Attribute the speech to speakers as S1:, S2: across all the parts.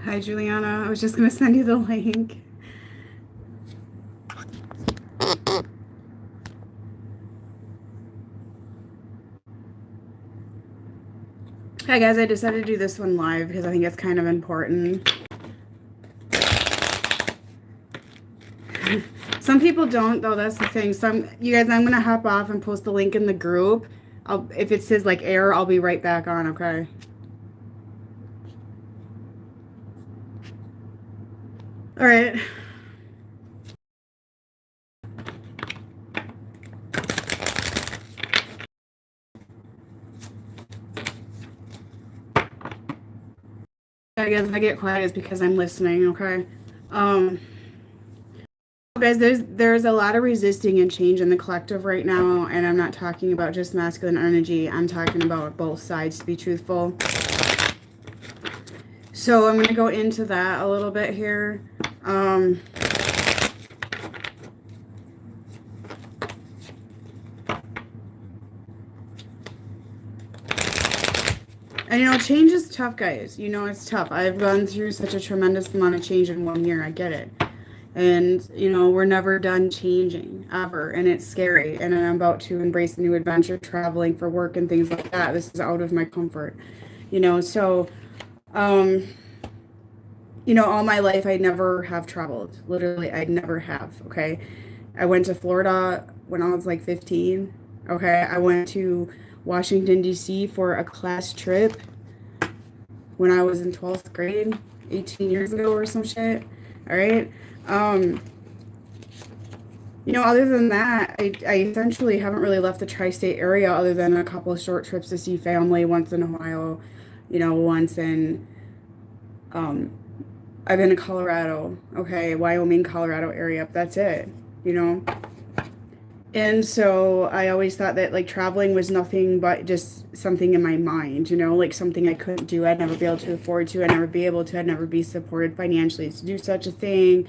S1: Hi, Juliana. I was just going to send you the link. Hi, guys. I decided to do this one live because I think it's kind of important. Some people don't, though. That's the thing. You guys, I'm going to hop off and post the link in the group. If it says, like, error, I'll be right back on, okay? All right. I guess if I get quiet is because I'm listening, okay? Guys, there's a lot of resisting and change in the collective right now, and I'm not talking about just masculine energy. I'm talking about both sides, to be truthful. So I'm going to go into that a little bit here. And you know, change is tough, guys. You know, it's tough. I've gone through such a tremendous amount of change in 1 year. I get it. And, you know, we're never done changing, ever. And it's scary. And I'm about to embrace a new adventure, traveling for work and things like that. This is out of my comfort, you know. So, you know, all my life I never have traveled. Literally, I never have, okay? I went to Florida when I was like 15, okay? I went to Washington, D.C. for a class trip when I was in 12th grade, 18 years ago or some shit, all right? You know, other than that, I essentially haven't really left the tri-state area other than a couple of short trips to see family once in Ohio, you know, once in, I've been to Colorado, okay, Wyoming, Colorado area, that's it, you know? And so I always thought that like traveling was nothing but just something in my mind, you know, like something I couldn't do. I'd never be able to afford to. I'd never be able to. I'd never be supported financially to do such a thing,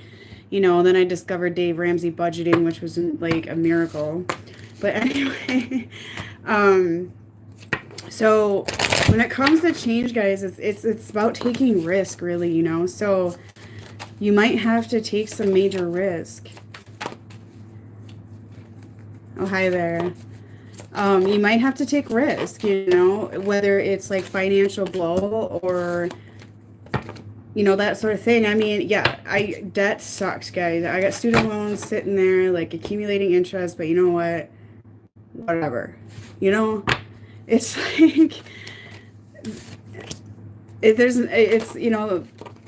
S1: you know. And then I discovered Dave Ramsey budgeting, which was like a miracle. But anyway, so when it comes to change, guys, it's about taking risk, really, you know. So you might have to take some major risk. Oh, hi there. You might have to take risk, you know, whether it's like financial blow or, you know, that sort of thing. I mean, yeah, debt sucks, guys. I got student loans sitting there, like accumulating interest, but you know what? Whatever. You know, it's like, it's, you know,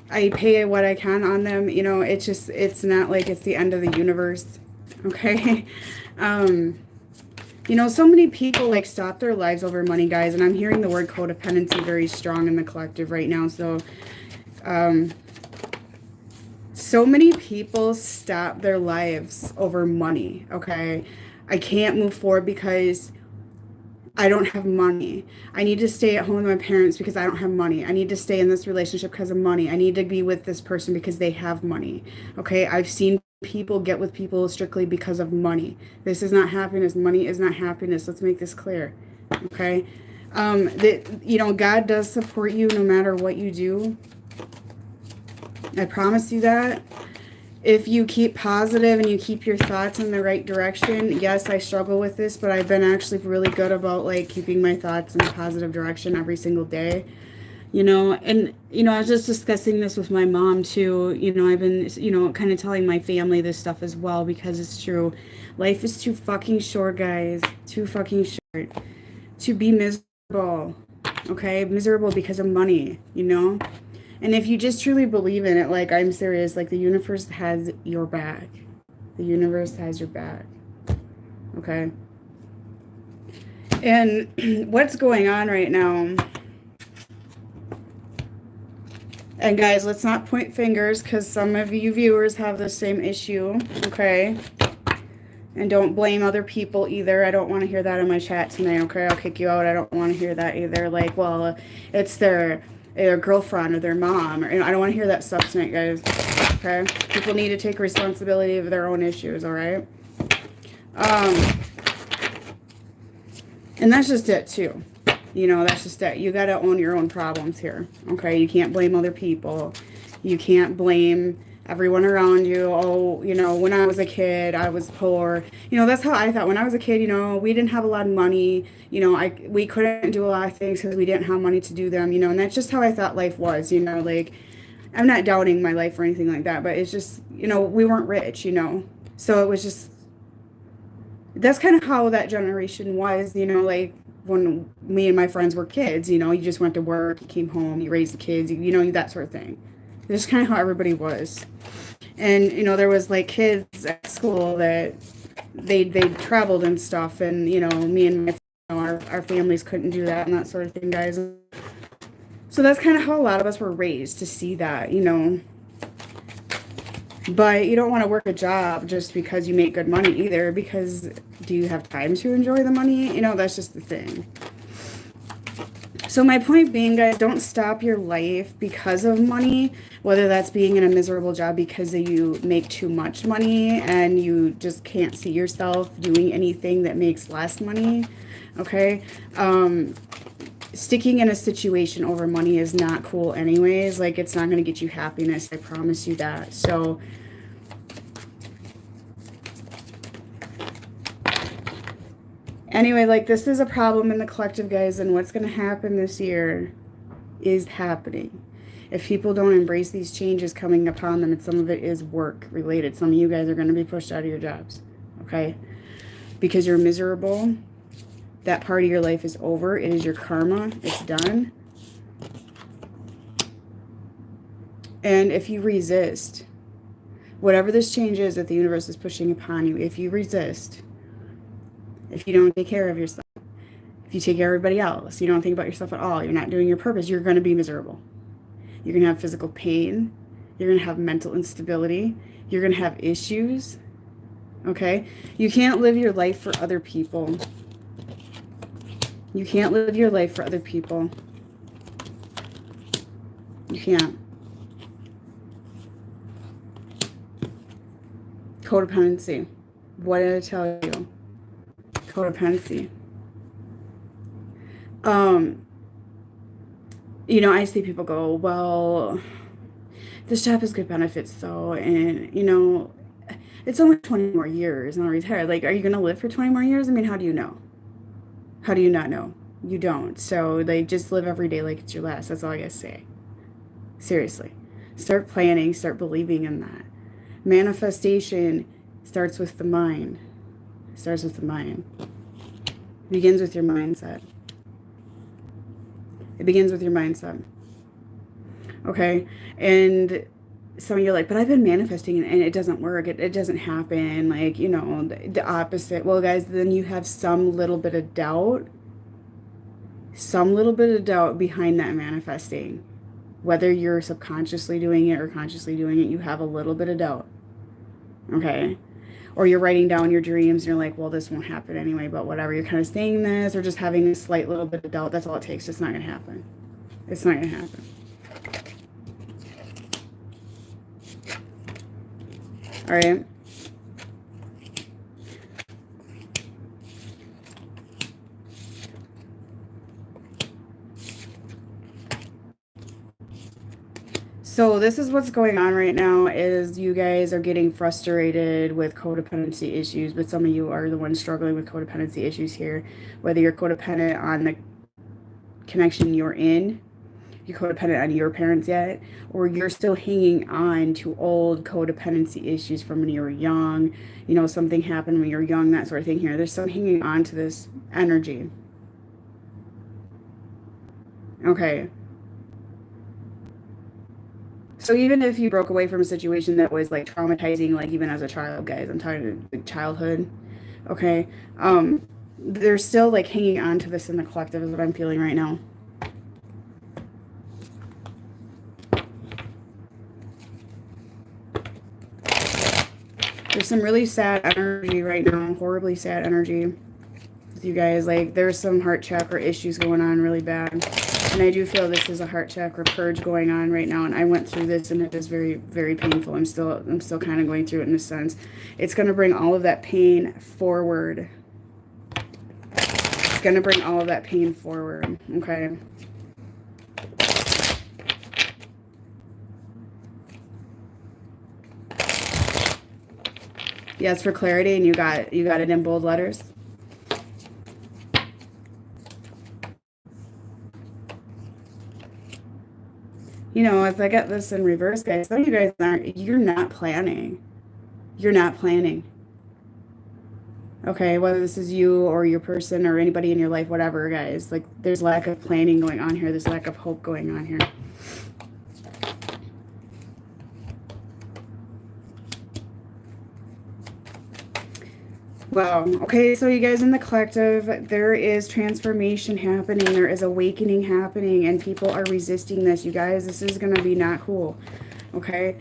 S1: I pay what I can on them, you know, it's not like it's the end of the universe. Okay. You know, so many people like stop their lives over money, guys, and I'm hearing the word codependency very strong in the collective right now. So, so many people stop their lives over money. Okay. I can't move forward because I don't have money. I need to stay at home with my parents because I don't have money. I need to stay in this relationship because of money. I need to be with this person because they have money. Okay. I've seen people get with people strictly because of money. This is not happiness. Money is not happiness. Let's make this clear. Okay. You know, God does support you no matter what you do. I promise you that. If you keep positive and you keep your thoughts in the right direction, yes, I struggle with this, but I've been actually really good about like keeping my thoughts in a positive direction every single day. You know, and, you know, I was just discussing this with my mom too. You know, I've been, you know, kind of telling my family this stuff as well because it's true. Life is too fucking short, guys. Too fucking short to be miserable. Okay? Miserable because of money, you know? And if you just truly believe in it, like, I'm serious, like, the universe has your back. The universe has your back. Okay? And what's going on right now? And guys, let's not point fingers because some of you viewers have the same issue, okay? And don't blame other people either. I don't want to hear that in my chat tonight, okay? I'll kick you out. I don't want to hear that either. Like, well, it's their girlfriend or their mom. Or, you know, I don't want to hear that stuff tonight, guys, okay? People need to take responsibility of their own issues, all right? And that's just it, too. You know, that's just it. You got to own your own problems here. Okay. You can't blame other people. You can't blame everyone around you. Oh, you know, when I was a kid, I was poor. You know, that's how I thought when I was a kid. You know, we didn't have a lot of money. You know, we couldn't do a lot of things because we didn't have money to do them. You know, and that's just how I thought life was. You know, like I'm not doubting my life or anything like that, but it's just, you know, we weren't rich. You know, so it was just, that's kind of how that generation was. You know, like when me and my friends were kids. You know, you just went to work, you came home, you raised the kids. You know, that sort of thing. That's kind of how everybody was. And, you know, there was like kids at school that they traveled and stuff. And, you know, me and my, you know, our families couldn't do that and that sort of thing, guys. So that's kind of how a lot of us were raised to see that, you know. But you don't want to work a job just because you make good money either, because do you have time to enjoy the money? You know, that's just the thing. So my point being, guys, don't stop your life because of money, whether that's being in a miserable job because you make too much money and you just can't see yourself doing anything that makes less money, okay? Sticking in a situation over money is not cool anyways. Like, it's not going to get you happiness, I promise you that. So anyway, like, this is a problem in the collective, guys, and what's going to happen this year is happening. If people don't embrace these changes coming upon them, and some of it is work related, some of you guys are going to be pushed out of your jobs, okay? Because you're miserable. That part of your life is over. It is your karma. It's done. And if you resist, whatever this change is that the universe is pushing upon you, if you resist, if you don't take care of yourself, if you take care of everybody else, you don't think about yourself at all, you're not doing your purpose, you're going to be miserable. You're going to have physical pain. You're going to have mental instability. You're going to have issues. Okay? You can't live your life for other people. You can't live your life for other people. You can't. Codependency. What did I tell you? Codependency. You know, I see people go, well, this job has good benefits though, and you know, it's only 20 more years and I'll retire. Like, are you going to live for 20 more years? I mean, how do you know? How do you not know? You don't. So, like, just live every day like it's your last. That's all I gotta say. Seriously. Start planning. Start believing in that. Manifestation starts with the mind. Starts with the mind. It begins with your mindset. It begins with your mindset. Okay? And some of you are like, but I've been manifesting and it doesn't work. It doesn't happen. Like, you know, the opposite. Well, guys, then you have some little bit of doubt. Some little bit of doubt behind that manifesting. Whether you're subconsciously doing it or consciously doing it, you have a little bit of doubt. Okay? Or you're writing down your dreams and you're like, well, this won't happen anyway, but whatever. You're kind of saying this or just having a slight little bit of doubt. That's all it takes. It's not going to happen. It's not going to happen. All right. So this is what's going on right now is you guys are getting frustrated with codependency issues, but some of you are the ones struggling with codependency issues here, whether you're codependent on the connection you're in, you're codependent on your parents yet, or you're still hanging on to old codependency issues from when you were young, you know, something happened when you were young, that sort of thing here. There's some hanging on to this energy. Okay. So even if you broke away from a situation that was like traumatizing, like even as a child, guys, I'm talking like childhood, okay, they're still like hanging on to this in the collective is what I'm feeling right now. There's some really sad energy right now, horribly sad energy with you guys. Like there's some heart chakra issues going on really bad. And I do feel this is a heart chakra purge going on right now. And I went through this and it is very, very painful. I'm still kind of going through it in a sense. It's going to bring all of that pain forward. It's going to bring all of that pain forward, okay? Yes, for clarity, and you got it in bold letters. You know, as I get this in reverse, guys, some of you guys you're not planning. You're not planning. Okay, whether this is you or your person or anybody in your life, whatever, guys, like there's lack of planning going on here. There's lack of hope going on here. Wow. Okay, so you guys in the collective, there is transformation happening. There is awakening happening, and people are resisting this. You guys, this is going to be not cool. Okay?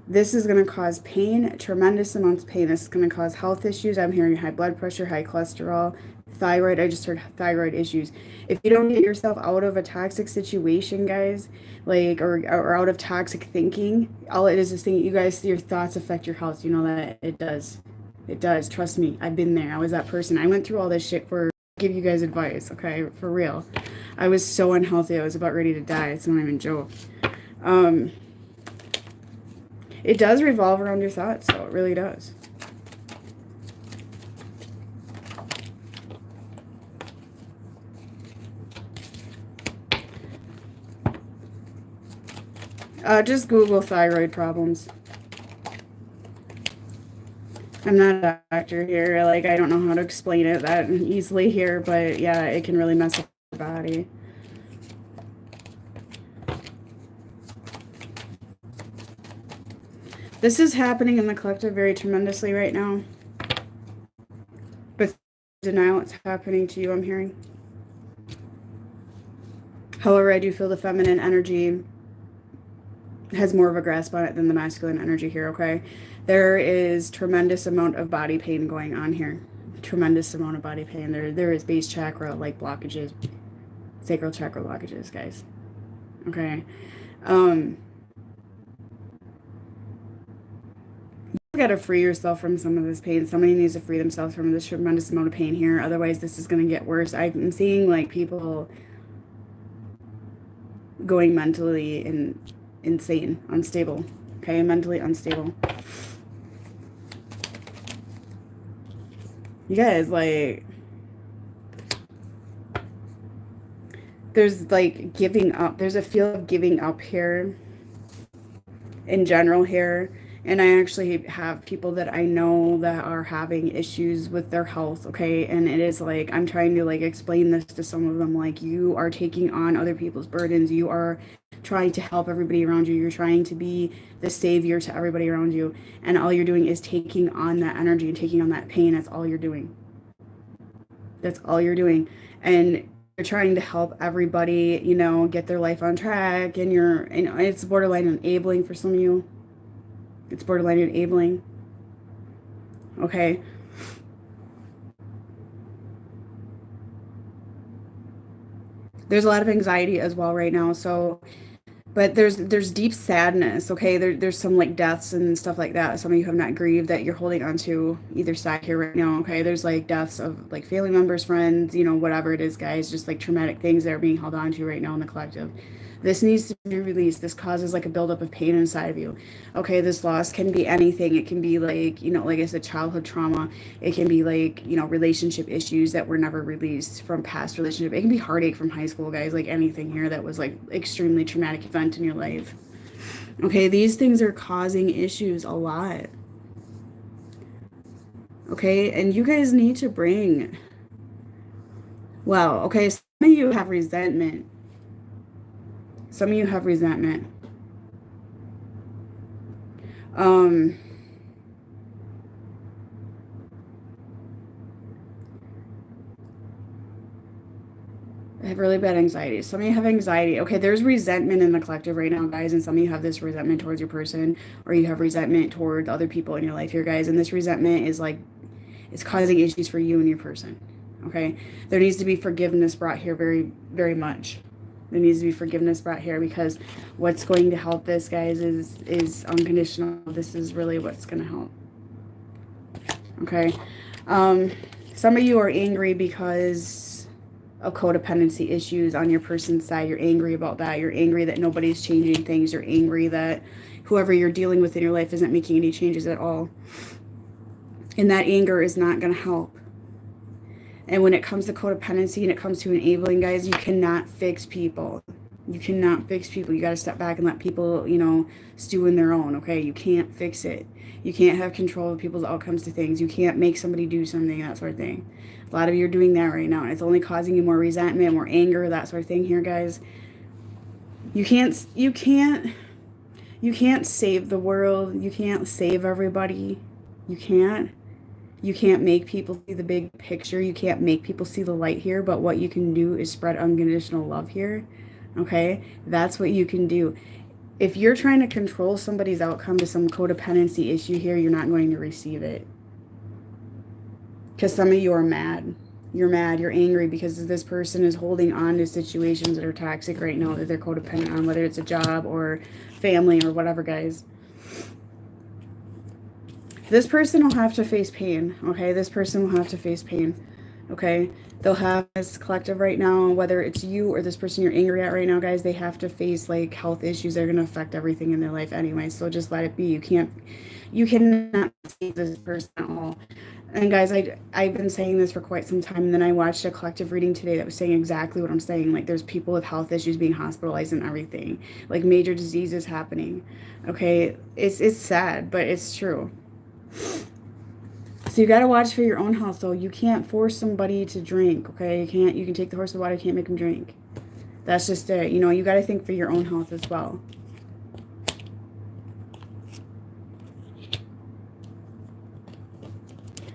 S1: This is going to cause pain, tremendous amounts of pain. This is going to cause health issues. I'm hearing high blood pressure, high cholesterol, thyroid. I just heard thyroid issues. If you don't get yourself out of a toxic situation, guys, like, or out of toxic thinking, all it is thinking, you guys, your thoughts affect your health. You know that it does. It does. Trust me. I've been there. I was that person. I went through all this shit for give you guys advice. Okay. For real. I was so unhealthy. I was about ready to die. It's not even a joke. It does revolve around your thoughts, so it really does. Just Google thyroid problems. I'm not a doctor here. Like, I don't know how to explain it that easily here, but yeah, it can really mess up your body. This is happening in the collective very tremendously right now. But denial, it's happening to you, I'm hearing. However, I do feel the feminine energy has more of a grasp on it than the masculine energy here, okay? There is tremendous amount of body pain going on here. Tremendous amount of body pain. There is base chakra, like blockages, sacral chakra blockages, guys. Okay. You got to free yourself from some of this pain. Somebody needs to free themselves from this tremendous amount of pain here. Otherwise, this is going to get worse. I'm seeing like people going mentally insane, unstable. Okay, mentally unstable. You guys, like, there's like giving up. There's a feel of giving up here in general here. And I actually have people that I know that are having issues with their health, okay? And it is like, I'm trying to like explain this to some of them, like you are taking on other people's burdens. You are trying to help everybody around you. You're trying to be the savior to everybody around you. And all you're doing is taking on that energy and taking on that pain. That's all you're doing. That's all you're doing. And you're trying to help everybody, you know, get their life on track. And it's borderline enabling for some of you. It's borderline enabling. Okay. There's a lot of anxiety as well right now. So, but there's deep sadness. Okay. There's some like deaths and stuff like that. Some of you have not grieved that you're holding on to either side here right now. Okay. There's like deaths of like family members, friends, you know, whatever it is, guys, just like traumatic things that are being held on to right now in the collective. This needs to be released. This causes like a buildup of pain inside of you. Okay, this loss can be anything. It can be like, you know, like I said, childhood trauma. It can be like, you know, relationship issues that were never released from past relationship. It can be heartache from high school, guys, like anything here that was like extremely traumatic event in your life. Okay, these things are causing issues a lot. Okay, and you guys need to bring, wow, okay, some of you have resentment. Some of you have resentment. I have really bad anxiety. Some of you have anxiety. Okay, there's resentment in the collective right now, guys, and some of you have this resentment towards your person, or you have resentment toward other people in your life here, guys, and this resentment is like, it's causing issues for you and your person. Okay, there needs to be forgiveness brought here very, very much. There needs to be forgiveness brought here, because what's going to help this, guys, is unconditional. This is really what's going to help. Okay. Some Some of you are angry because of codependency issues on your person's side. You're angry about that. You're angry that nobody's changing things. You're angry that whoever you're dealing with in your life isn't making any changes at all. And that anger is not going to help. And when it comes to codependency and it comes to enabling, guys, you cannot fix people. You cannot fix people. You got to step back and let people, you know, stew in their own, okay? You can't fix it. You can't have control of people's outcomes to things. You can't make somebody do something, that sort of thing. A lot of you are doing that right now. And it's only causing you more resentment, more anger, that sort of thing here, guys. You can't save the world. You can't save everybody. You can't. You can't make people see the big picture. You can't make people see the light here. But what you can do is spread unconditional love here. Okay? That's what you can do. If you're trying to control somebody's outcome to some codependency issue here, you're not going to receive it. Because some of you are mad. You're mad. You're angry because this person is holding on to situations that are toxic right now that they're codependent on, whether it's a job or family or whatever, guys. This person will have to face pain, okay? This person will have to face pain, okay? They'll have this collective right now, whether it's you or this person you're angry at right now, guys, they have to face, like, health issues that are going to affect everything in their life anyway, so just let it be. You cannot save this person at all. And, guys, I've been saying this for quite some time, and then I watched a collective reading today that was saying exactly what I'm saying. Like, there's people with health issues being hospitalized and everything. Like, major diseases happening, okay? It's sad, but it's true. So you got to watch for your own health, though. You can't force somebody to drink, okay? You can take the horse to water, you can't make them drink. That's just it. You know, you got to think for your own health as well.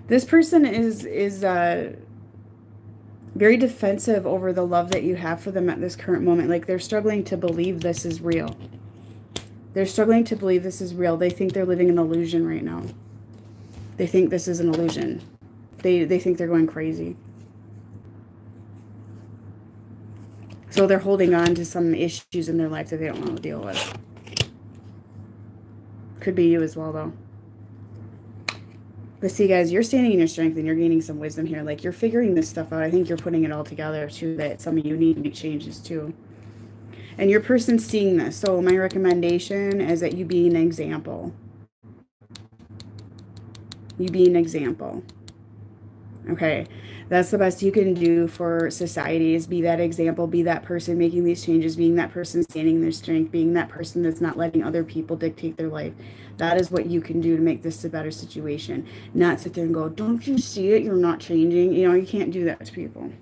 S1: This person is very defensive over the love that you have for them at this current moment. Like, they're struggling to believe this is real. They're struggling to believe this is real. They think they're living an illusion right now. They think this is an illusion. They think they're going crazy. So they're holding on to some issues in their life that they don't want to deal with. Could be you as well, though. But see, guys, you're standing in your strength and you're gaining some wisdom here. Like, you're figuring this stuff out. I think you're putting it all together, too, that some of you need to make changes, too. And your person's seeing this. So my recommendation is that you be an example. You be an example. Okay, that's the best you can do for society, is be that example, be that person making these changes, being that person standing in their strength, being that person that's not letting other people dictate their life. That is what you can do to make this a better situation. Not sit there and go, don't you see it? You're not changing. You know, you can't do that to people.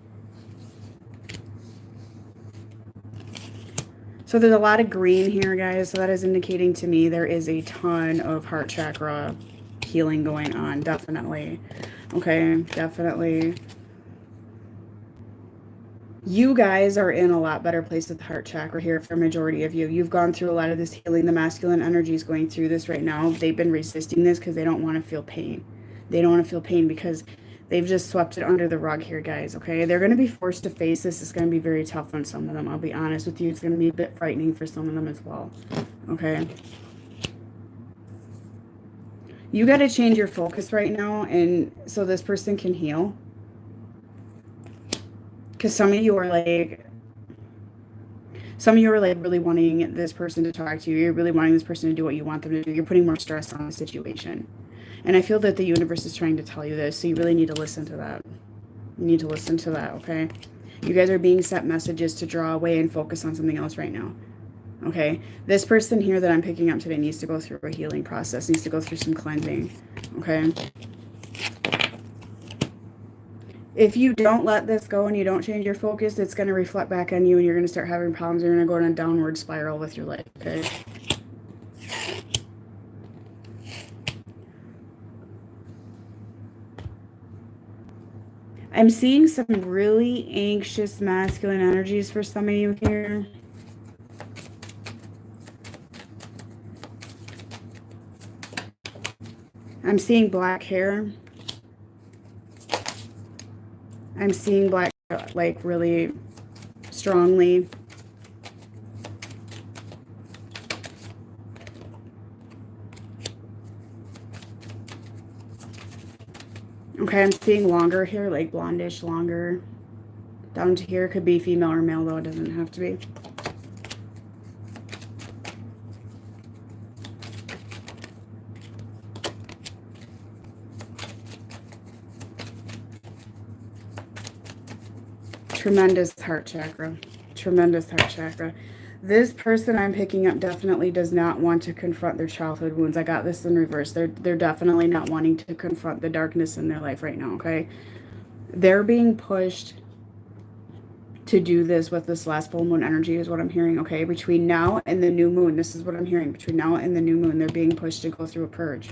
S1: So there's a lot of green here, guys. So that is indicating to me there is a ton of heart chakra healing going on. Definitely. Okay, definitely. You guys are in a lot better place with the heart chakra here for a majority of you. You've gone through a lot of this healing. The masculine energy is going through this right now. They've been resisting this because they don't want to feel pain. They don't want to feel pain because they've just swept it under the rug here, guys, okay? They're going to be forced to face this. It's going to be very tough on some of them. I'll be honest with you. It's going to be a bit frightening for some of them as well, okay? You got to change your focus right now, and so this person can heal. Because some of you are like really wanting this person to talk to you. You're really wanting this person to do what you want them to do. You're putting more stress on the situation. And I feel that the universe is trying to tell you this, so you really need to listen to that. You need to listen to that, okay? You guys are being sent messages to draw away and focus on something else right now. Okay, this person here that I'm picking up today needs to go through a healing process, needs to go through some cleansing, okay? If you don't let this go and you don't change your focus, it's going to reflect back on you and you're going to start having problems. You're going to go on a downward spiral with your life, okay? I'm seeing some really anxious masculine energies for some of you here. I'm seeing black hair. I'm seeing black, like, really strongly. Okay, I'm seeing longer here, like blondish, longer. Down to here could be female or male, though. It doesn't have to be. Tremendous heart chakra. Tremendous heart chakra. This person I'm picking up definitely does not want to confront their childhood wounds. I got this in reverse. They're definitely not wanting to confront the darkness in their life right now, okay? They're being pushed to do this with this last full moon energy is what I'm hearing, okay? Between now and the new moon, this is what I'm hearing. Between now and the new moon, they're being pushed to go through a purge,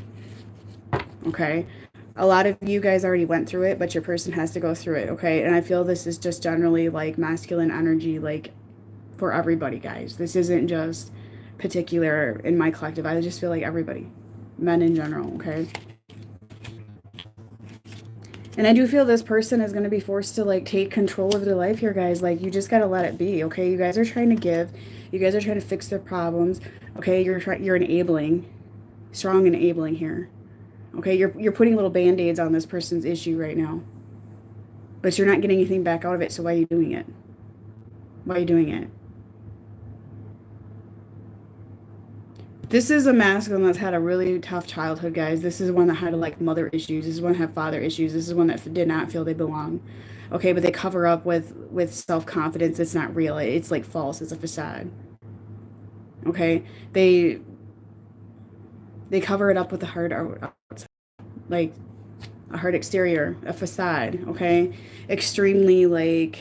S1: okay? A lot of you guys already went through it, but your person has to go through it, okay? And I feel this is just generally like masculine energy, like for everybody, guys. This isn't just particular in my collective. I just feel like everybody, men in general, okay? And I do feel this person is going to be forced to like take control of their life here, guys. Like, you just got to let it be, okay? You guys are trying to give. You guys are trying to fix their problems, okay? You're enabling, strong enabling here. Okay, you're putting little band-aids on this person's issue right now. But you're not getting anything back out of it, so why are you doing it? Why are you doing it? This is a masculine that's had a really tough childhood, guys. This is one that had like mother issues. This is one that had father issues. This is one that did not feel they belong. Okay, but they cover up with self-confidence. It's not real. It's like false. It's a facade. Okay, they cover it up with a hard outside, like a hard exterior, a facade. Okay, extremely like.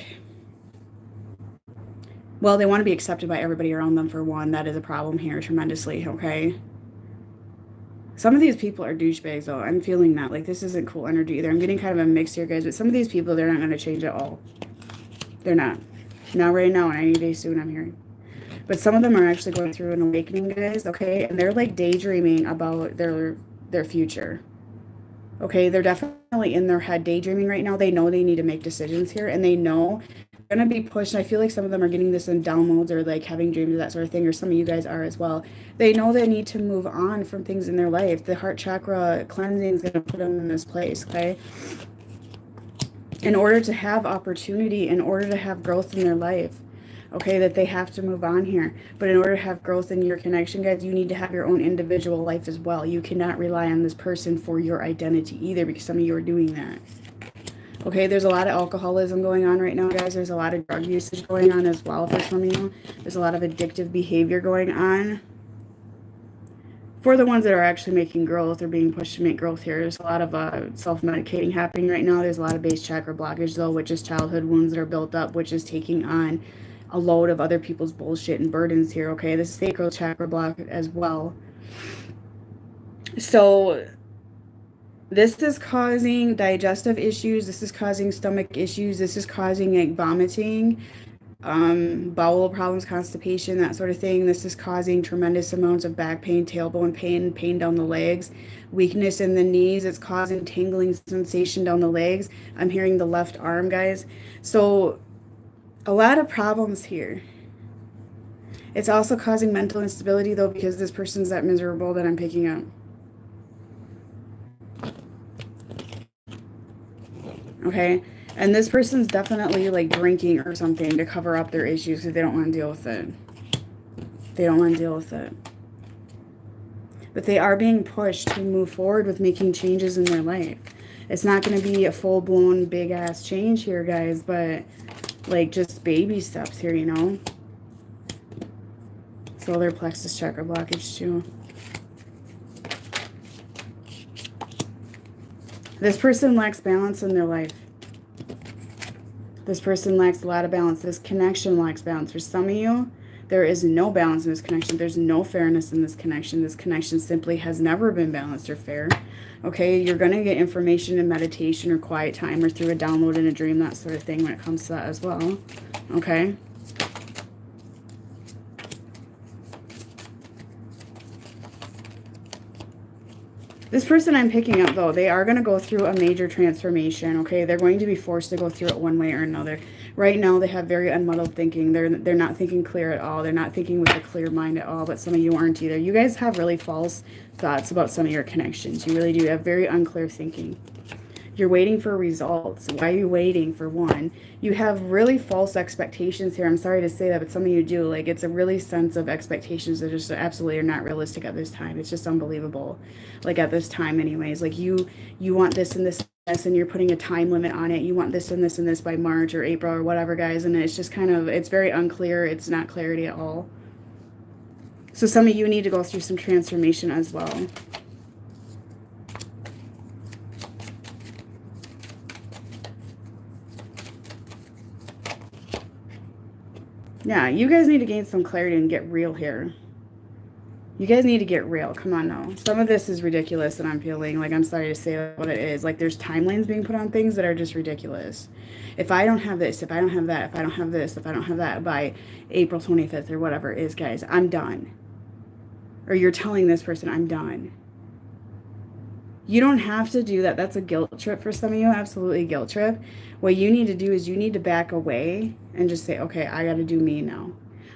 S1: Well, they want to be accepted by everybody around them, for one. That is a problem here tremendously, okay? Some of these people are douchebags, though. I'm feeling that. Like, this isn't cool energy either. I'm getting kind of a mix here, guys. But some of these people, they're not going to change at all. They're not. Not right now, and any day soon, I'm hearing. But some of them are actually going through an awakening, guys, okay? And they're, like, daydreaming about their future. Okay? They're definitely in their head daydreaming right now. They know they need to make decisions here, and they know gonna be pushed. I feel like some of them are getting this in downloads or like having dreams, that sort of thing, or some of you guys are as well. They know they need to move on from things in their life. The heart chakra cleansing is gonna put them in this place, okay? In order to have opportunity, in order to have growth in their life, okay, that they have to move on here. But in order to have growth in your connection, guys, you need to have your own individual life as well. You cannot rely on this person for your identity either, because some of you are doing that. Okay, there's a lot of alcoholism going on right now, guys. There's a lot of drug usage going on as well for some of you. There's a lot of addictive behavior going on. For the ones that are actually making growth or being pushed to make growth here, there's a lot of self-medicating happening right now. There's a lot of base chakra blockage, though, which is childhood wounds that are built up, which is taking on a load of other people's bullshit and burdens here, okay? This is sacral chakra block as well. So this is causing digestive issues. This is causing stomach issues. This is causing like vomiting, bowel problems, constipation, that sort of thing. This is causing tremendous amounts of back pain, tailbone pain, pain down the legs, weakness in the knees. It's causing tingling sensation down the legs. I'm hearing the left arm, guys. So a lot of problems here. It's also causing mental instability, though, because this person's that miserable that I'm picking up. Okay, and this person's definitely like drinking or something to cover up their issues because they don't want to deal with it. They don't want to deal with it. But they are being pushed to move forward with making changes in their life. It's not going to be a full-blown big-ass change here, guys, but like just baby steps here, you know? Solar plexus chakra blockage too. This person lacks balance in their life. This person lacks a lot of balance. This connection lacks balance. For some of you, there is no balance in this connection. There's no fairness in this connection. This connection simply has never been balanced or fair. Okay, you're going to get information in meditation or quiet time or through a download in a dream, that sort of thing when it comes to that as well. Okay. This person I'm picking up, though, they are going to go through a major transformation, okay? They're going to be forced to go through it one way or another. Right now, they have very unmuddled thinking. They're not thinking clear at all. They're not thinking with a clear mind at all, but some of you aren't either. You guys have really false thoughts about some of your connections. You really do have very unclear thinking. You're waiting for results. Why are you waiting? For one, you have really false expectations here. I'm sorry to say that, but some of you do. Like, it's a really sense of expectations that just absolutely are not realistic at this time. It's just unbelievable. Like, at this time anyways, like you want this and this and this, and you're putting a time limit on it. You want this and this and this by March or April or whatever, guys. And it's just kind of, it's very unclear. It's not clarity at all. So some of you need to go through some transformation as well. Yeah, you guys need to gain some clarity and get real here. You guys need to get real. Come on now. Some of this is ridiculous and I'm feeling like, I'm sorry to say what it is. Like, there's timelines being put on things that are just ridiculous. If I don't have this, if I don't have that, if I don't have this, if I don't have that by April 25th or whatever it is, guys, I'm done. Or you're telling this person, I'm done. You don't have to do that. That's a guilt trip for some of you. Absolutely guilt trip. What you need to do is you need to back away and just say, okay, I got to do me now.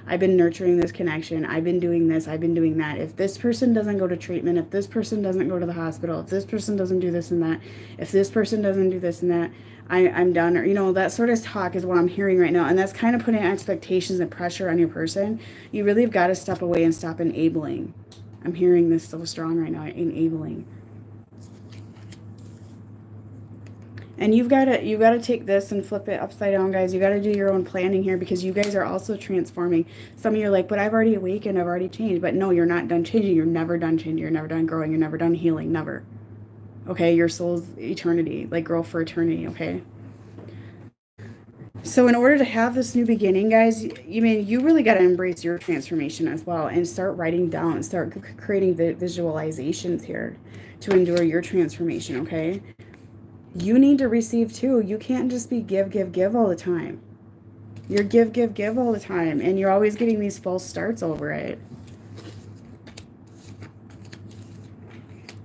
S1: I've been nurturing this connection. I've been doing this. I've been doing that. If this person doesn't go to treatment, if this person doesn't go to the hospital, if this person doesn't do this and that, if this person doesn't do this and that, I'm done. Or, you know, that sort of talk is what I'm hearing right now. And that's kind of putting expectations and pressure on your person. You really have got to step away and stop enabling. I'm hearing this so strong right now, enabling. And you've got to take this and flip it upside down, guys. You got to do your own planning here, because you guys are also transforming. Some of you are like, but I've already awakened, I've already changed. But no, you're not done changing. You're never done changing. You're never done growing. You're never done healing. Never. Okay, your soul's eternity, like grow for eternity, okay? So in order to have this new beginning, guys, you really got to embrace your transformation as well and start writing down, start creating the visualizations here to endure your transformation, okay? You need to receive too. You can't just be give, give, give all the time. You're give, give, give all the time, and you're always getting these false starts over it.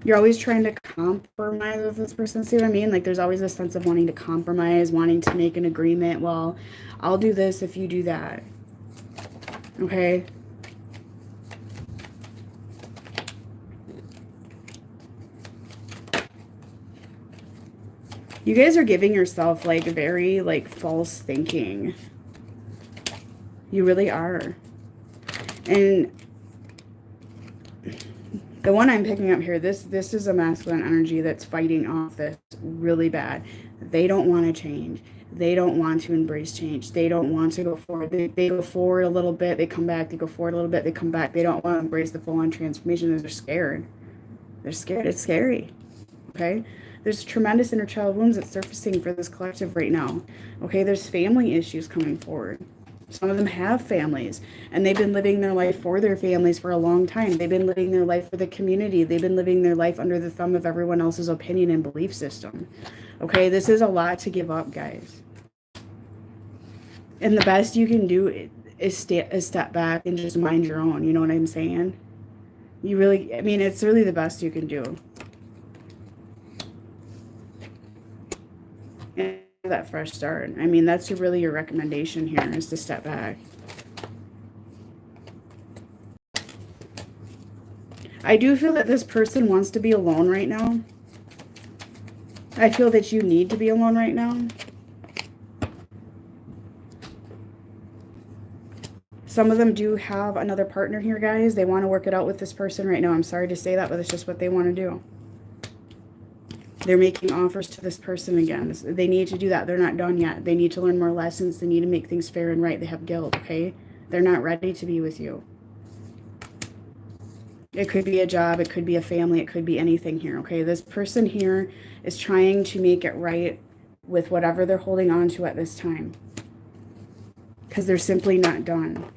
S1: You're always trying to compromise with this person. See what I mean? Like, there's always a sense of wanting to compromise, wanting to make an agreement. Well, I'll do this if you do that. Okay? You guys are giving yourself, like, very, like, false thinking. You really are. And the one I'm picking up here, this is a masculine energy that's fighting off this really bad. They don't want to change. They don't want to embrace change. They don't want to go forward. They go forward a little bit. They come back. They go forward a little bit. They come back. They don't want to embrace the full-on transformation. They're scared. They're scared. It's scary. Okay? There's tremendous inner child wounds that's surfacing for this collective right now. Okay? There's family issues coming forward. Some of them have families, and they've been living their life for their families for a long time. They've been living their life for the community. They've been living their life under the thumb of everyone else's opinion and belief system. Okay, this is a lot to give up, guys. And the best you can do is step back and just mind your own. You know what I'm saying? You really, it's really the best you can do. And that fresh start. That's really your recommendation here, is to step back. I do feel that this person wants to be alone right now. I feel that you need to be alone right now. Some of them do have another partner here, guys. They want to work it out with this person right now. I'm sorry to say that, but it's just what they want to do. They're making offers to this person again. They need to do that. They're not done yet. They need to learn more lessons. They need to make things fair and right. They have guilt, okay? They're not ready to be with you. It could be a job. It could be a family. It could be anything here, okay? This person here is trying to make it right with whatever they're holding on to at this time, because they're simply not done.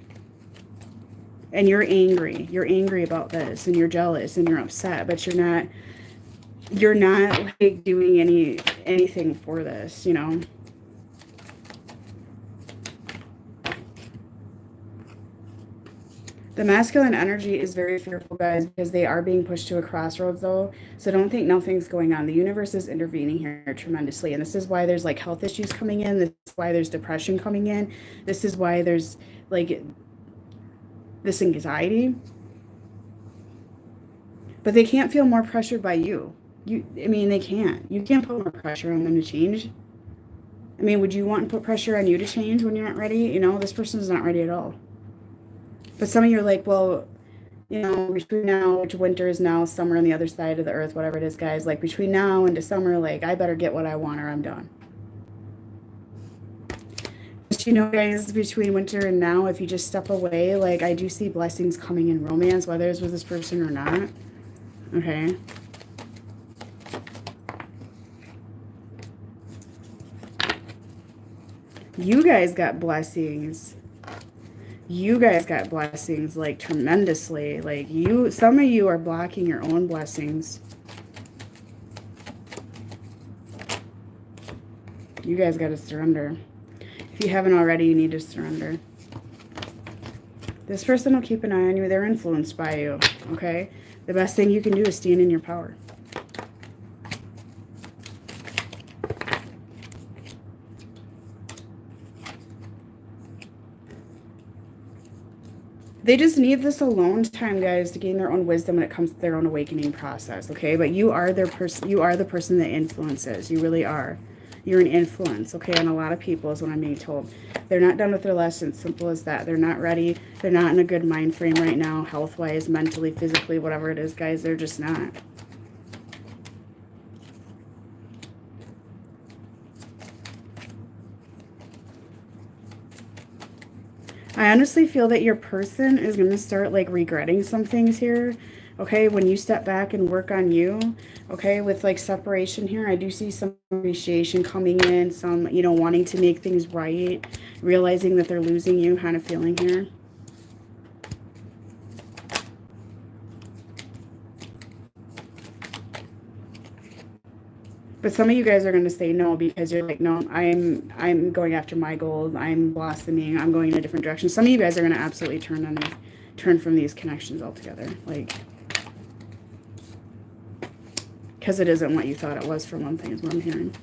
S1: And you're angry. You're angry about this, and you're jealous, and you're upset, but you're not like doing anything for this, you know. The masculine energy is very fearful, guys, because they are being pushed to a crossroads, though. So don't think nothing's going on. The universe is intervening here tremendously. And this is why there's, like, health issues coming in. This is why there's depression coming in. This is why there's, like, this anxiety. But they can't feel more pressured by you. I mean, they can't. You can't put more pressure on them to change. I mean, would you want to put pressure on you to change when you're not ready? You know, this person's not ready at all. But some of you are like, well, you know, between now, which winter is now, summer on the other side of the earth, whatever it is, guys, like between now and December, like I better get what I want or I'm done. But you know, guys, between winter and now, if you just step away, like I do see blessings coming in romance, whether it's with this person or not. Okay. You guys got blessings. You guys got blessings, like, tremendously. Like, some of you are blocking your own blessings. You guys got to surrender. If you haven't already, you need to surrender. This person will keep an eye on you. They're influenced by you, okay? The best thing you can do is stand in your power. They just need this alone time, guys, to gain their own wisdom when it comes to their own awakening process, okay? But you are their person. You are the person that influences. You really are. You're an influence, okay, on a lot of people is what I'm being told. They're not done with their lessons. Simple as that. They're not ready. They're not in a good mind frame right now, health-wise, mentally, physically, whatever it is, guys. They're just not. I honestly feel that your person is going to start like regretting some things here, okay, when you step back and work on you, okay, with like separation here. I do see some appreciation coming in, some, you know, wanting to make things right, realizing that they're losing you kind of feeling here. But some of you guys are going to say no because you're like, no, I'm going after my goals. I'm blossoming. I'm going in a different direction. Some of you guys are going to absolutely turn from these connections altogether. Like, because it isn't what you thought it was, for one thing, is what I'm hearing.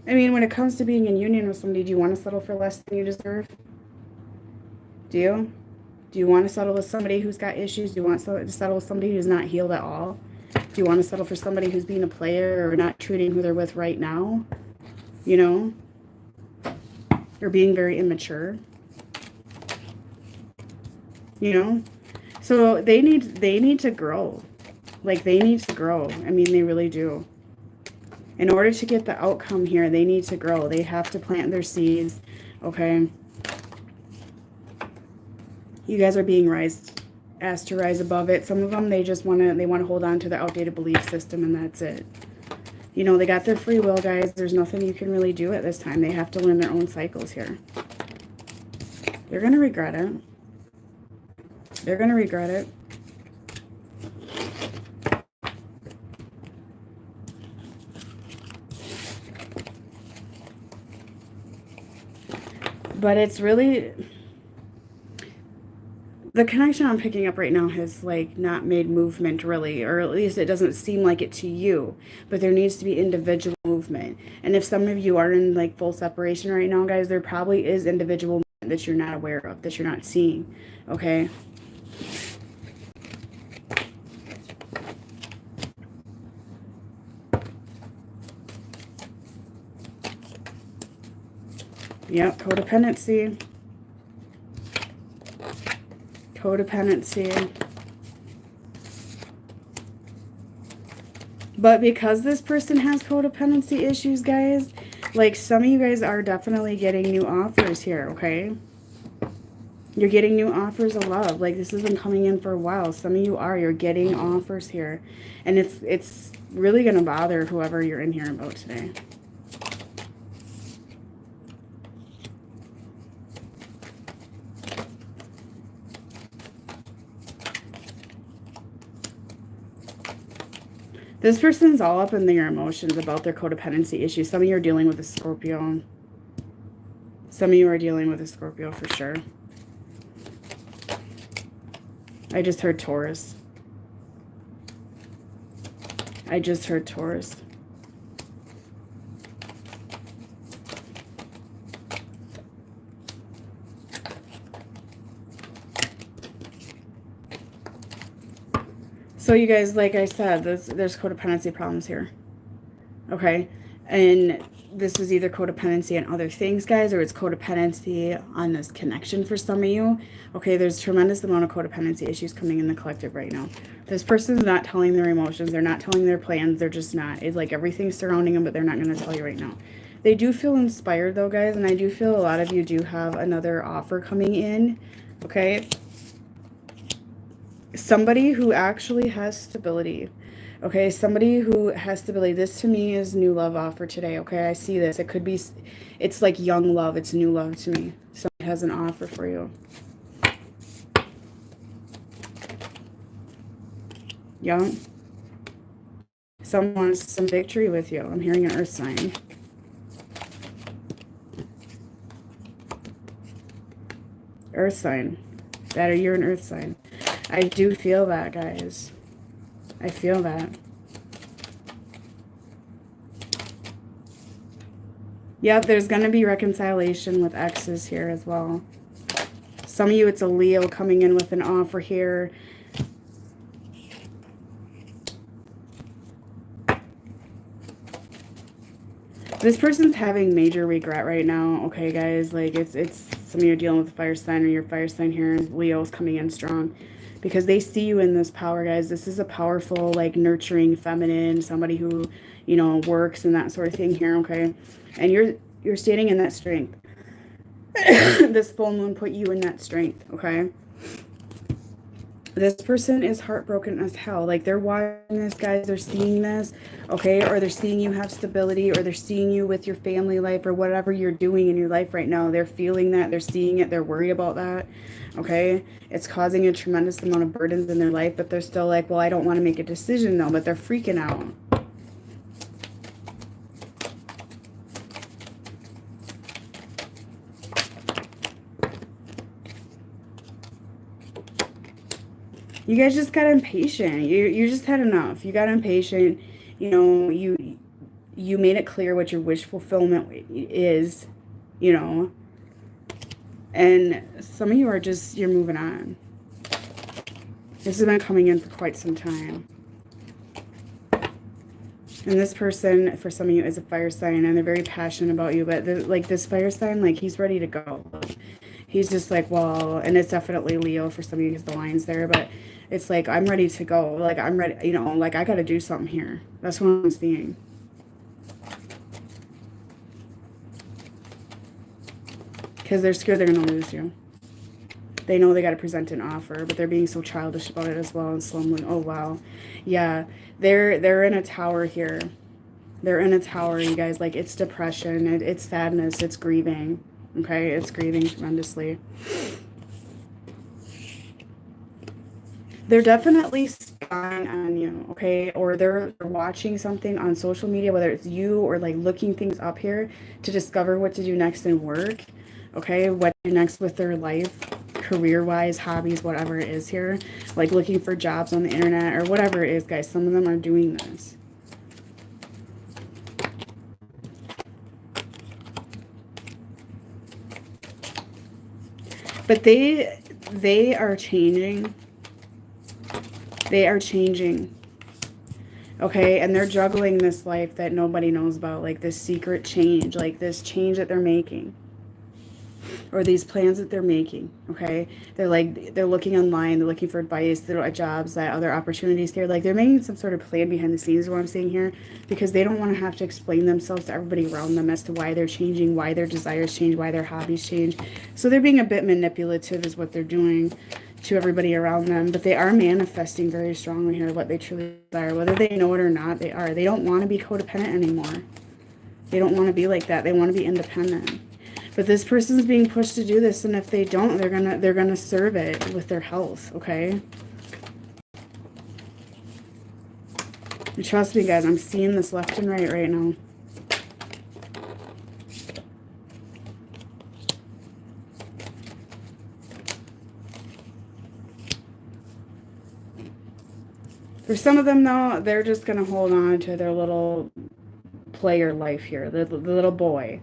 S1: I mean, when it comes to being in union with somebody, do you want to settle for less than you deserve? Do you? Do you want to settle with somebody who's got issues? Do you want to settle with somebody who's not healed at all? Do you want to settle for somebody who's being a player or not treating who they're with right now? You know? Or being very immature? You know? So they need to grow. Like, they need to grow. I mean, they really do. In order to get the outcome here, they need to grow. They have to plant their seeds. Okay? You guys are being asked to rise above it. Some of them, they want to hold on to the outdated belief system, and that's it. You know, they got their free will, guys. There's nothing you can really do at this time. They have to learn their own cycles here. They're going to regret it. They're going to regret it. But it's really... the connection I'm picking up right now has, like, not made movement, really, or at least it doesn't seem like it to you. But there needs to be individual movement. And if some of you are in, like, full separation right now, guys, there probably is individual movement that you're not aware of, that you're not seeing, okay? Yep, codependency. Codependency. But because this person has codependency issues, guys, like, some of you guys are definitely getting new offers here, okay? You're getting new offers of love. Like, this has been coming in for a while. Some of you you're getting offers here. And it's really going to bother whoever you're in here about today. This person's all up in their emotions about their codependency issues. Some of you are dealing with a Scorpio. Some of you are dealing with a Scorpio for sure. I just heard Taurus. I just heard Taurus. So you guys, like I said, there's codependency problems here. Okay? And this is either codependency on other things, guys, or it's codependency on this connection for some of you. Okay, there's tremendous amount of codependency issues coming in the collective right now. This person's not telling their emotions. They're not telling their plans. They're just not. It's like everything's surrounding them, but they're not going to tell you right now. They do feel inspired, though, guys, and I do feel a lot of you do have another offer coming in. Okay? Somebody who actually has stability. Okay, somebody who has stability. This to me is new love offer today. Okay, I see this. It could be, it's like young love. It's new love to me. Somebody has an offer for you. Young. Someone wants some victory with you. I'm hearing an earth sign. Earth sign. That or you're an earth sign. I do feel that, guys. I feel that. Yep, there's going to be reconciliation with exes here as well. Some of you, it's a Leo coming in with an offer here. This person's having major regret right now. Okay, guys, like it's some of you are dealing with a fire sign, or your fire sign here, and Leo's coming in strong. Because they see you in this power, guys. This is a powerful, like, nurturing feminine, somebody who, you know, works and that sort of thing here, okay? And you're standing in that strength. This full moon put you in that strength, okay? This person is heartbroken as hell. Like, they're watching this, guys. They're seeing this, okay? Or they're seeing you have stability, or they're seeing you with your family life, or whatever you're doing in your life right now. They're feeling that. They're seeing it. They're worried about that, okay? It's causing a tremendous amount of burdens in their life, but they're still like, well, I don't want to make a decision, though. But they're freaking out. You guys just got impatient. You just had enough. You got impatient. You know, you made it clear what your wish fulfillment is, you know. And some of you are just, you're moving on. This has been coming in for quite some time. And this person, for some of you, is a fire sign, and they're very passionate about you. But like this fire sign, like he's ready to go. He's just like, well, and it's definitely Leo for some of you because the line's there, but it's like, I'm ready to go. Like, I'm ready, you know, like I got to do something here. That's what I'm seeing. Because they're scared they're going to lose you. They know they got to present an offer, but they're being so childish about it as well. And slowly, oh, wow. Yeah, they're in a tower here. They're in a tower, you guys. Like, it's depression. It's sadness. It's grieving. Okay, it's grieving tremendously. They're definitely spying on you, okay? Or they're watching something on social media, whether it's you or like looking things up here to discover what to do next in work, okay? What to do next with their life, career-wise, hobbies, whatever it is here. Like looking for jobs on the internet or whatever it is, guys. Some of them are doing this. But they are changing. They are changing. Okay, and they're juggling this life that nobody knows about, like this secret change, like this change that they're making. Or these plans that they're making, okay? They're looking online, they're looking for advice, they're at jobs, that other opportunities here. Like they're making some sort of plan behind the scenes is what I'm saying here, because they don't want to have to explain themselves to everybody around them as to why they're changing, why their desires change, why their hobbies change. So they're being a bit manipulative is what they're doing to everybody around them, but they are manifesting very strongly here what they truly desire. Whether they know it or not, they are. They don't want to be codependent anymore. They don't want to be like that. They want to be independent. But this person's being pushed to do this, and if they don't, they're gonna serve it with their health, okay? And trust me, guys, I'm seeing this left and right now. For some of them, though, they're just going to hold on to their little player life here. The little boy.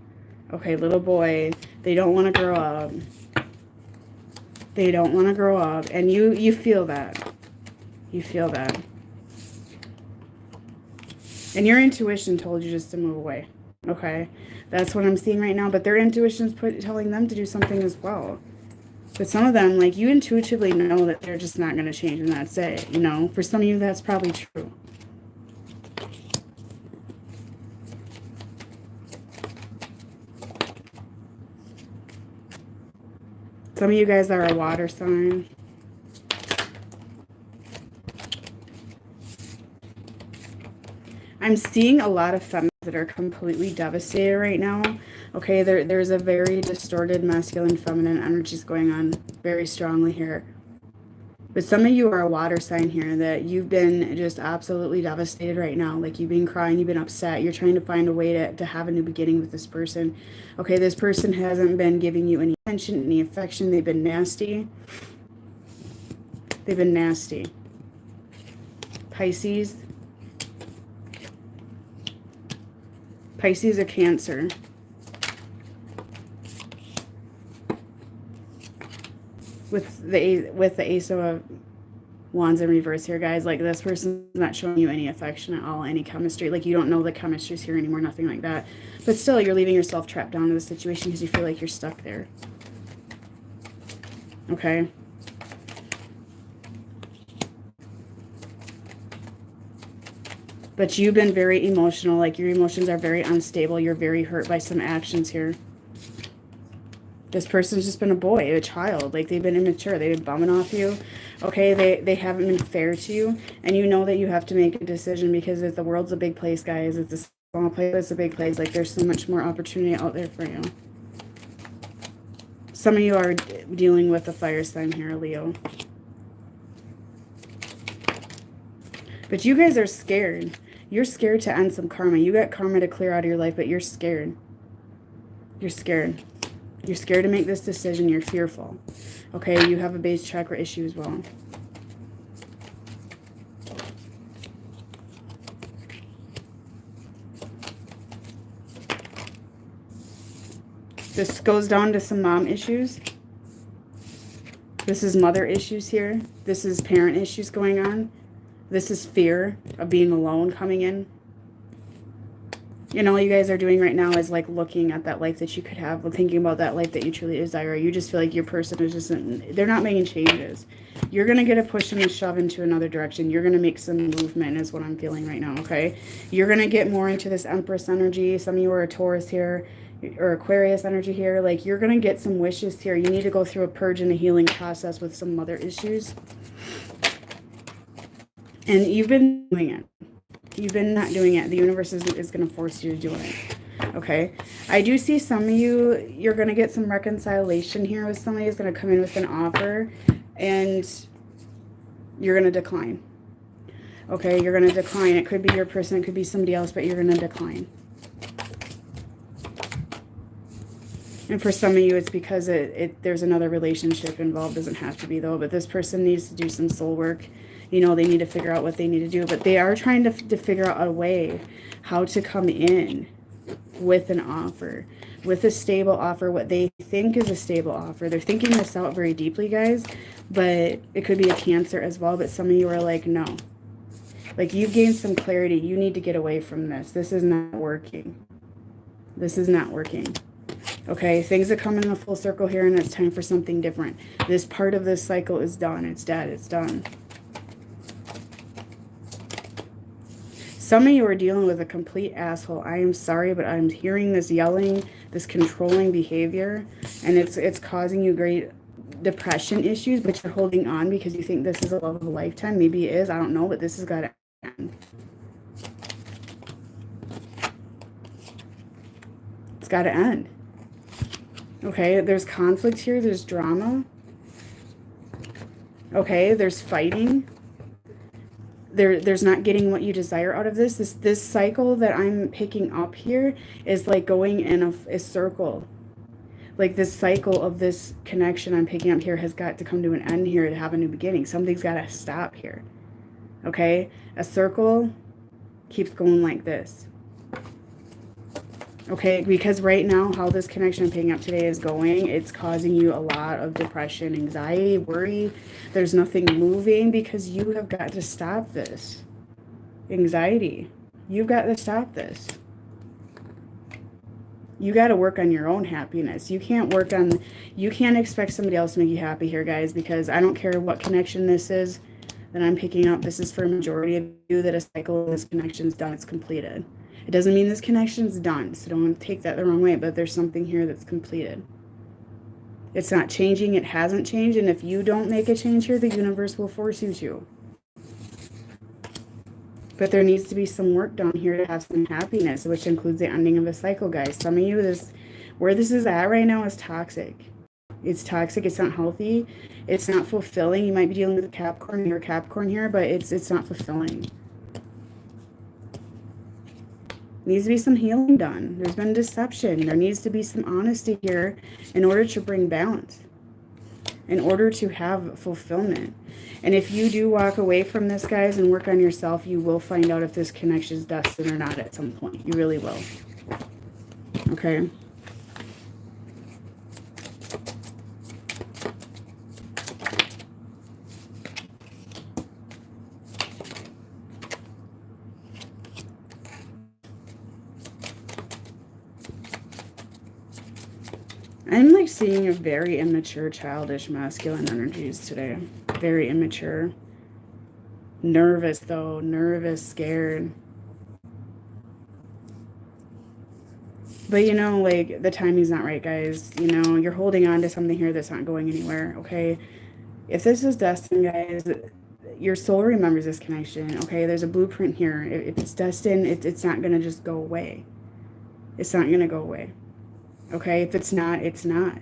S1: Okay, little boy. They don't want to grow up. They don't want to grow up. And you feel that. You feel that. And your intuition told you just to move away. Okay? That's what I'm seeing right now. But their intuition's telling them to do something as well. But some of them, like, you intuitively know that they're just not going to change, and that's it. You know? For some of you, that's probably true. Some of you guys are a water sign. I'm seeing a lot of femmes that are completely devastated right now. Okay, there's a very distorted masculine feminine energies going on very strongly here. But some of you are a water sign here that you've been just absolutely devastated right now. Like, you've been crying, you've been upset. You're trying to find a way to have a new beginning with this person. Okay, this person hasn't been giving you any attention, any affection. They've been nasty. They've been nasty. Pisces. Pisces or Cancer. With the Ace of Wands in reverse here, guys. Like, this person's not showing you any affection at all, any chemistry. Like, you don't know the chemistry's here anymore, nothing like that. But still, you're leaving yourself trapped down in the situation because you feel like you're stuck there. Okay? But you've been very emotional. Like, your emotions are very unstable. You're very hurt by some actions here. This person's just been a boy, a child. Like, they've been immature. They've been bumming off you. Okay, they haven't been fair to you. And you know that you have to make a decision because the world's a big place, guys. It's a small place, it's a big place. Like, there's so much more opportunity out there for you. Some of you are dealing with a fire sign here, Leo. But you guys are scared. You're scared to end some karma. You got karma to clear out of your life, but you're scared. You're scared. You're scared to make this decision. You're fearful. Okay, you have a base chakra issue as well. This goes down to some mom issues. This is mother issues here. This is parent issues going on. This is fear of being alone coming in. And all you guys are doing right now is like looking at that life that you could have, thinking about that life that you truly desire. You just feel like your person is just, they're not making changes. You're going to get a push and a shove into another direction. You're going to make some movement is what I'm feeling right now, okay? You're going to get more into this Empress energy. Some of you are a Taurus here or Aquarius energy here. Like, you're going to get some wishes here. You need to go through a purge and a healing process with some mother issues. And you've been doing it. You've been not doing it. The universe is going to force you to do it. Okay. I do see some of you, you're going to get some reconciliation here with somebody who's going to come in with an offer and you're going to decline. Okay. You're going to decline. It could be your person. It could be somebody else, but you're going to decline. And for some of you, it's because there's another relationship involved. Doesn't have to be, though. But this person needs to do some soul work. You know, they need to figure out what they need to do. But they are trying to figure out a way how to come in with an offer. With a stable offer, what they think is a stable offer. They're thinking this out very deeply, guys. But it could be a Cancer as well. But some of you are like, no. Like, you've gained some clarity. You need to get away from this. This is not working. This is not working. Okay, things are coming in a full circle here, and it's time for something different. This part of this cycle is done. It's dead. It's done. Some of you are dealing with a complete asshole. I am sorry, but I'm hearing this yelling, this controlling behavior, and it's causing you great depression issues, but you're holding on because you think this is a love of a lifetime. Maybe it is. I don't know, but this has got to end. It's got to end. Okay, there's conflict here. There's drama. Okay, there's fighting. There's not getting what you desire out of this. This cycle that I'm picking up here is like going in a circle. Like, this cycle of this connection I'm picking up here has got to come to an end here to have a new beginning. Something's got to stop here. Okay, a circle keeps going like this. Okay, because right now, how this connection I'm picking up today is going, it's causing you a lot of depression, anxiety, worry. There's nothing moving because you have got to stop this. Anxiety. You've got to stop this. You got to work on your own happiness. You can't expect somebody else to make you happy here, guys, because I don't care what connection this is that I'm picking up. This is for a majority of you that a cycle of this connection is done. It's completed. It doesn't mean this connection's done, so don't take that the wrong way, but there's something here that's completed. It's not changing. It hasn't changed, and if you don't make a change here, the universe will force you to. But there needs to be some work done here to have some happiness, which includes the ending of a cycle, guys. Some of you, where this is at right now is toxic. It's toxic. It's not healthy. It's not fulfilling. You might be dealing with a Capricorn. You're a Capricorn here, but it's not fulfilling. Needs to be some healing done. There's been deception. There needs to be some honesty here in order to bring balance, in order to have fulfillment. And if you do walk away from this, guys, and work on yourself, you will find out if this connection is destined or not at some point. You really will. Okay? I'm like seeing a very immature, childish, masculine energies today. Very immature. Nervous, though. Nervous, scared. But, you know, like, the timing's not right, guys. You know, you're holding on to something here that's not going anywhere, okay? If this is destined, guys, your soul remembers this connection, okay? There's a blueprint here. If it's destined, it's not going to just go away. It's not going to go away. Okay, if it's not, it's not.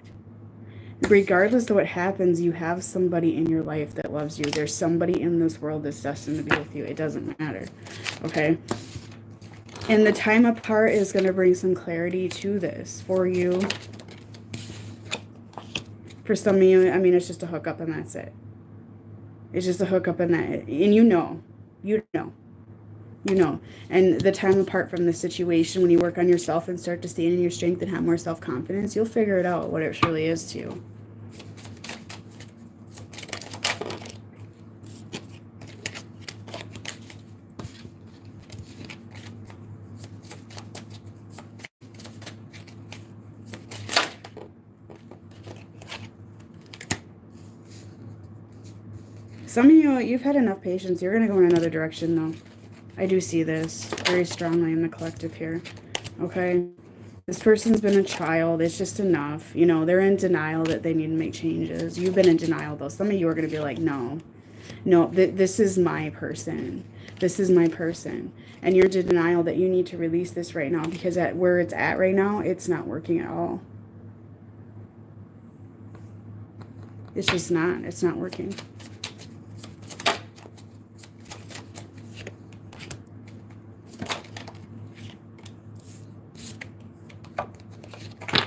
S1: Regardless of what happens, you have somebody in your life that loves you. There's somebody in this world that's destined to be with you. It doesn't matter. Okay? And the time apart is going to bring some clarity to this for you. For some of you, I mean, it's just a hookup and that's it. It's just a hookup and that. And you know. You know. You know, and the time apart from the situation, when you work on yourself and start to stand in your strength and have more self-confidence, you'll figure it out, what it truly is to you. Some of you, you've had enough patience. You're going to go in another direction, though. I do see this very strongly in the collective here, okay? This person's been a child. It's just enough. You know, they're in denial that they need to make changes. You've been in denial, though. Some of you are going to be like, no, this is my person. This is my person. And you're in denial that you need to release this right now because at where it's at right now, it's not working at all. It's just not. It's not working.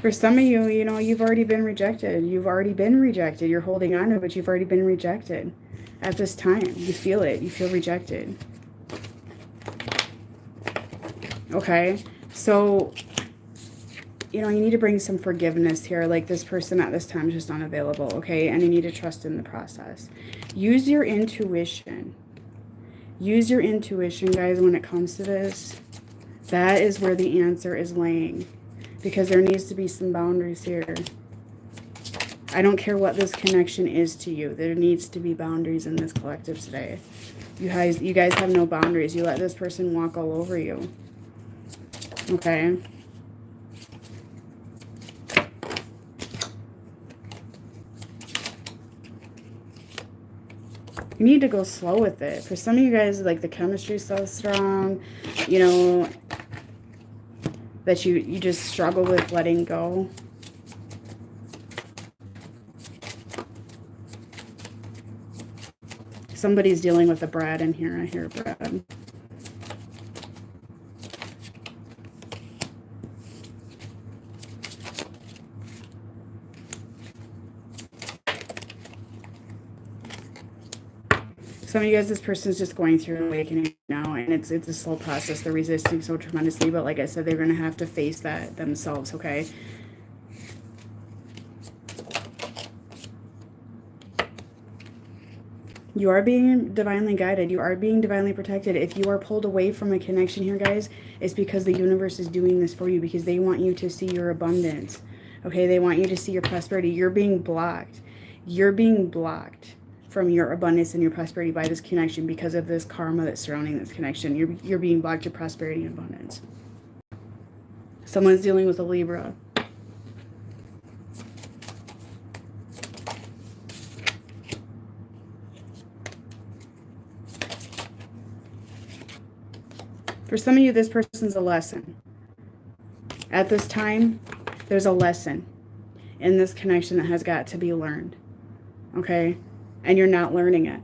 S1: For some of you, you know, you've already been rejected. You've already been rejected. You're holding on to it, but you've already been rejected. At this time, you feel it. You feel rejected. Okay? So, you know, you need to bring some forgiveness here. Like, this person at this time is just unavailable, okay? And you need to trust in the process. Use your intuition. Use your intuition, guys, when it comes to this. That is where the answer is laying. Because there needs to be some boundaries here. I don't care what this connection is to you. There needs to be boundaries in this collective today. You guys have no boundaries. You let this person walk all over you. Okay? You need to go slow with it. For some of you guys, like, the chemistry is so strong, you know, that you just struggle with letting go. Somebody's dealing with a Brad in here. I hear Brad. Some of you guys, this person's just going through an awakening now, and it's a slow process. They're resisting so tremendously, but like I said, they're going to have to face that themselves, okay? You are being divinely guided. You are being divinely protected. If you are pulled away from a connection here, guys, it's because the universe is doing this for you, because they want you to see your abundance. Okay, they want you to see your prosperity. You're being blocked. You're being blocked from your abundance and your prosperity by this connection because of this karma that's surrounding this connection. You're being blocked to prosperity and abundance. Someone's dealing with a Libra. For some of you, this person's a lesson. At this time, there's a lesson in this connection that has got to be learned. Okay? And you're not learning it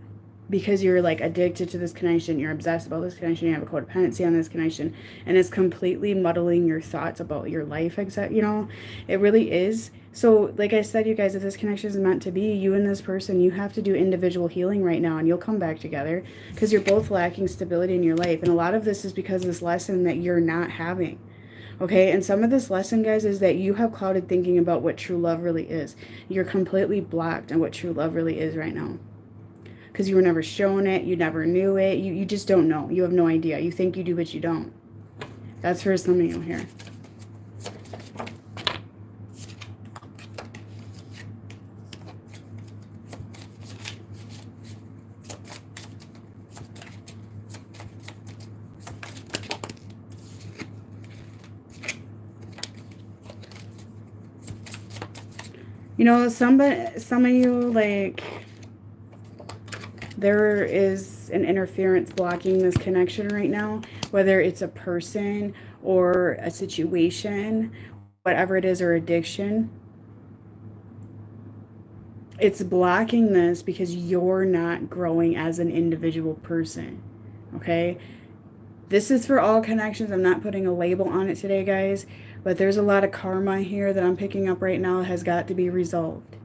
S1: because you're like addicted to this connection. You're obsessed about this connection. You have a codependency on this connection. And it's completely muddling your thoughts about your life. You know, it really is. So like I said, you guys, if this connection is meant to be, you and this person, you have to do individual healing right now, and you'll come back together because you're both lacking stability in your life. And a lot of this is because of this lesson that you're not having. Okay, and some of this lesson, guys, is that you have clouded thinking about what true love really is. You're completely blocked on what true love really is right now. Because you were never shown it, you never knew it, you just don't know. You have no idea. You think you do, but you don't. That's for some of you here. You know, some of you, like, there is an interference blocking this connection right now, whether it's a person or a situation, whatever it is, or addiction. It's blocking this because you're not growing as an individual person, okay? This is for all connections. I'm not putting a label on it today, guys, but there's a lot of karma here that I'm picking up right now that has got to be resolved,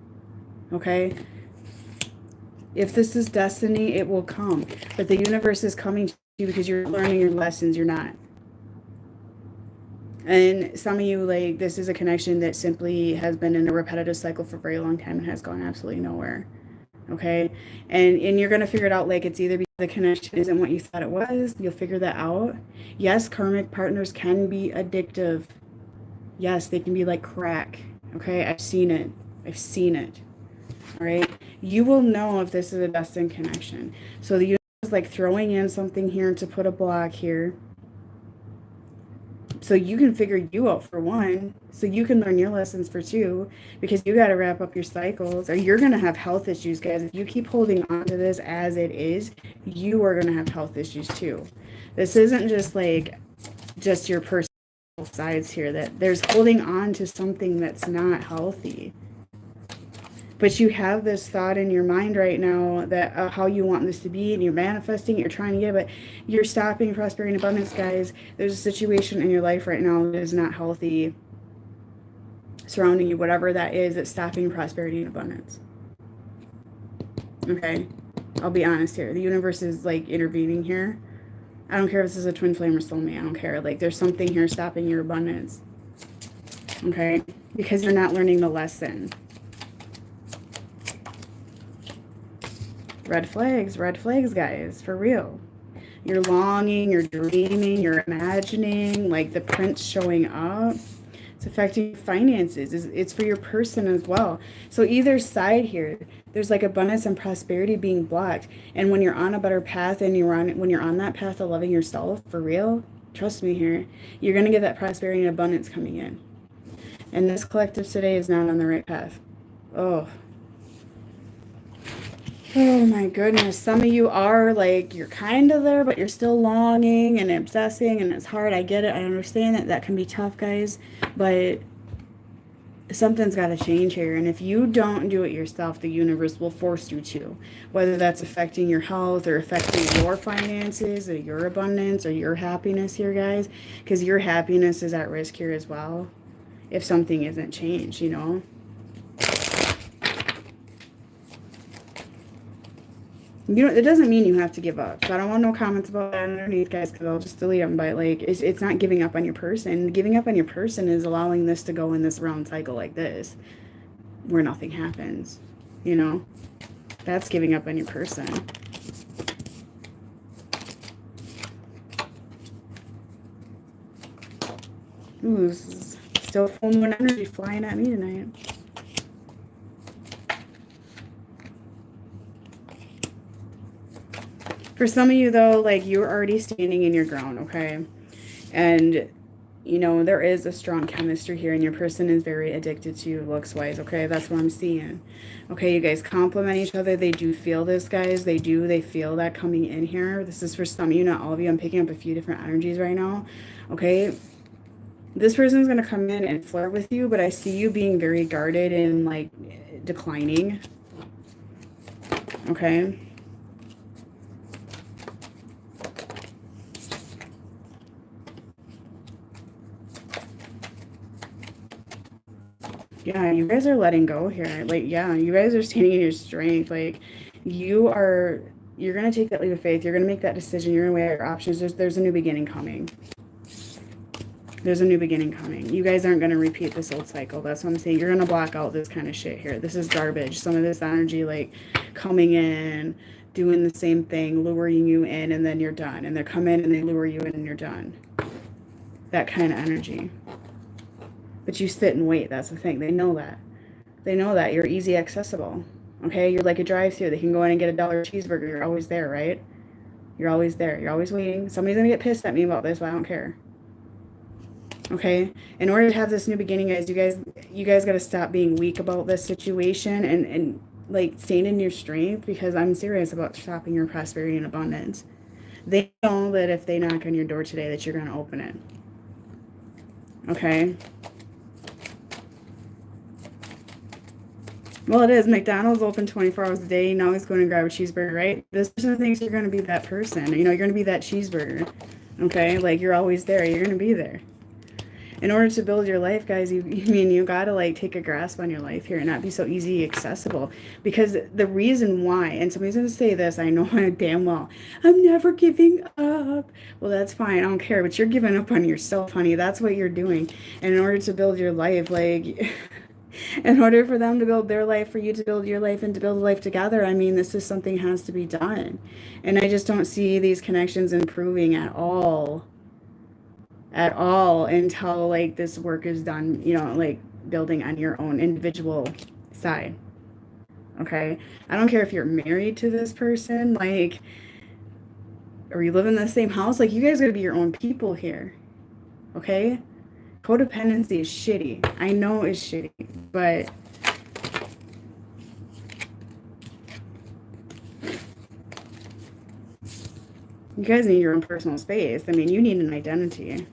S1: okay? If this is destiny, it will come. But the universe is coming to you because you're learning your lessons. You're not. And some of you, like, this is a connection that simply has been in a repetitive cycle for a very long time and has gone absolutely nowhere. Okay? And you're going to figure it out, like, it's either because the connection isn't what you thought it was. You'll figure that out. Yes, karmic partners can be addictive. Yes, they can be like crack. Okay? I've seen it. I've seen it. All right, you will know if this is a destined connection. So the universe is like throwing in something here to put a block here, so you can figure you out for one, so you can learn your lessons for two, because you got to wrap up your cycles, or you're going to have health issues, guys. If you keep holding on to this as it is, you are going to have health issues too. This isn't just like just your personal sides here, that there's holding on to something that's not healthy. But you have this thought in your mind right now that how you want this to be, and you're manifesting, you're trying to get it, but you're stopping prosperity and abundance, guys. There's a situation in your life right now that is not healthy surrounding you, whatever that is, that's stopping prosperity and abundance. Okay? I'll be honest here. The universe is like intervening here. I don't care if this is a twin flame or soulmate. I don't care. Like, there's something here stopping your abundance. Okay? Because you're not learning the lesson. Red flags, guys, for real. You're longing, you're dreaming, you're imagining, like the prince showing up. It's affecting finances. It's for your person as well. So either side here, there's like abundance and prosperity being blocked. And when you're on a better path, and when you're on that path of loving yourself, for real, trust me here, you're going to get that prosperity and abundance coming in. And this collective today is not on the right path. Oh my goodness. Some of you are like, you're kind of there, but you're still longing and obsessing, and it's hard. I get it. I understand that. That can be tough, guys. But something's got to change here. And if you don't do it yourself, the universe will force you to. Whether that's affecting your health, or affecting your finances, or your abundance, or your happiness here, guys. Because your happiness is at risk here as well, if something isn't changed, you know. It doesn't mean you have to give up. So I don't want no comments about that underneath, guys, because I'll just delete them. But like, it's not giving up on your person. Giving up on your person is allowing this to go in this round cycle like this, where nothing happens, you know. That's giving up on your person. Ooh, this is still full moon energy flying at me tonight. For some of you, though, like, you're already standing in your ground, okay? And, you know, there is a strong chemistry here, and your person is very addicted to you looks-wise, okay? That's what I'm seeing. Okay, you guys complement each other. They do feel this, guys. They do. They feel that coming in here. This is for some of you, not all of you. I'm picking up a few different energies right now, okay? This person is going to come in and flirt with you, but I see you being very guarded and, like, declining, okay? Yeah, you guys are letting go here. Like, yeah, you guys are standing in your strength. Like, you're going to take that leap of faith. You're going to make that decision. You're going to weigh out your options. There's a new beginning coming. There's a new beginning coming. You guys aren't going to repeat this old cycle. That's what I'm saying. You're going to block out this kind of shit here. This is garbage. Some of this energy, like, coming in, doing the same thing, luring you in, and then you're done. And they come in and they lure you in and you're done. That kind of energy. But you sit and wait. That's the thing. They know that. They know that. You're easy accessible. Okay? You're like a drive-thru. They can go in and get $1 cheeseburger. You're always there, right? You're always there. You're always waiting. Somebody's going to get pissed at me about this, but I don't care. Okay? In order to have this new beginning, guys, you guys got to stop being weak about this situation and like staying in your strength, because I'm serious about stopping your prosperity and abundance. They know that if they knock on your door today that you're going to open it. Okay? Well, it is. McDonald's open 24 hours a day. Now he's going to grab a cheeseburger, right? This person thinks you're going to be that person. You know, you're going to be that cheeseburger. Okay? Like, you're always there. You're going to be there. In order to build your life, guys, you got to, like, take a grasp on your life here and not be so easy accessible. Because the reason why, and somebody's going to say this, I know damn well, I'm never giving up. Well, that's fine. I don't care. But you're giving up on yourself, honey. That's what you're doing. And in order to build your life, like... in order for them to build their life, for you to build your life, and to build a life together, I mean, this is something has to be done. And I just don't see these connections improving at all until, like, this work is done, you know, like, building on your own individual side. Okay? I don't care if you're married to this person, like, or you live in the same house, like, you guys gotta be your own people here. Okay? Codependency is shitty. I know it's shitty, but you guys need your own personal space. I mean, you need an identity.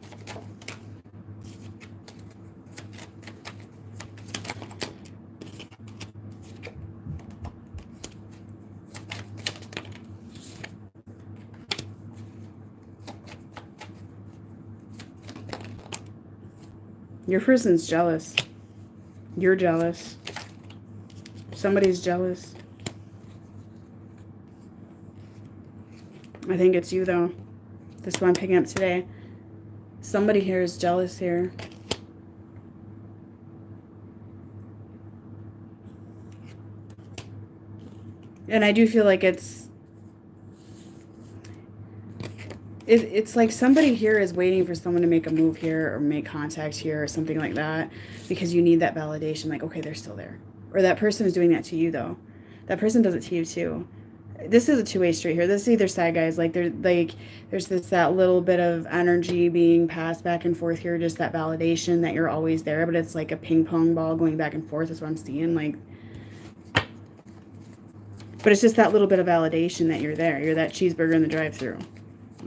S1: Your person's jealous. You're jealous. Somebody's jealous. I think it's you, though. This is what I'm picking up today. Somebody here is jealous here. And I do feel like it's like somebody here is waiting for someone to make a move here or make contact here or something like that, because you need that validation, like, okay, they're still there. Or that person is doing that to you, though. That person does it to you, too. This is a two-way street here. This is either side, guys. Like, there's that little bit of energy being passed back and forth here, just that validation that you're always there, but it's like a ping pong ball going back and forth is what I'm seeing. Like, but it's just that little bit of validation that you're there. You're that cheeseburger in the drive-thru.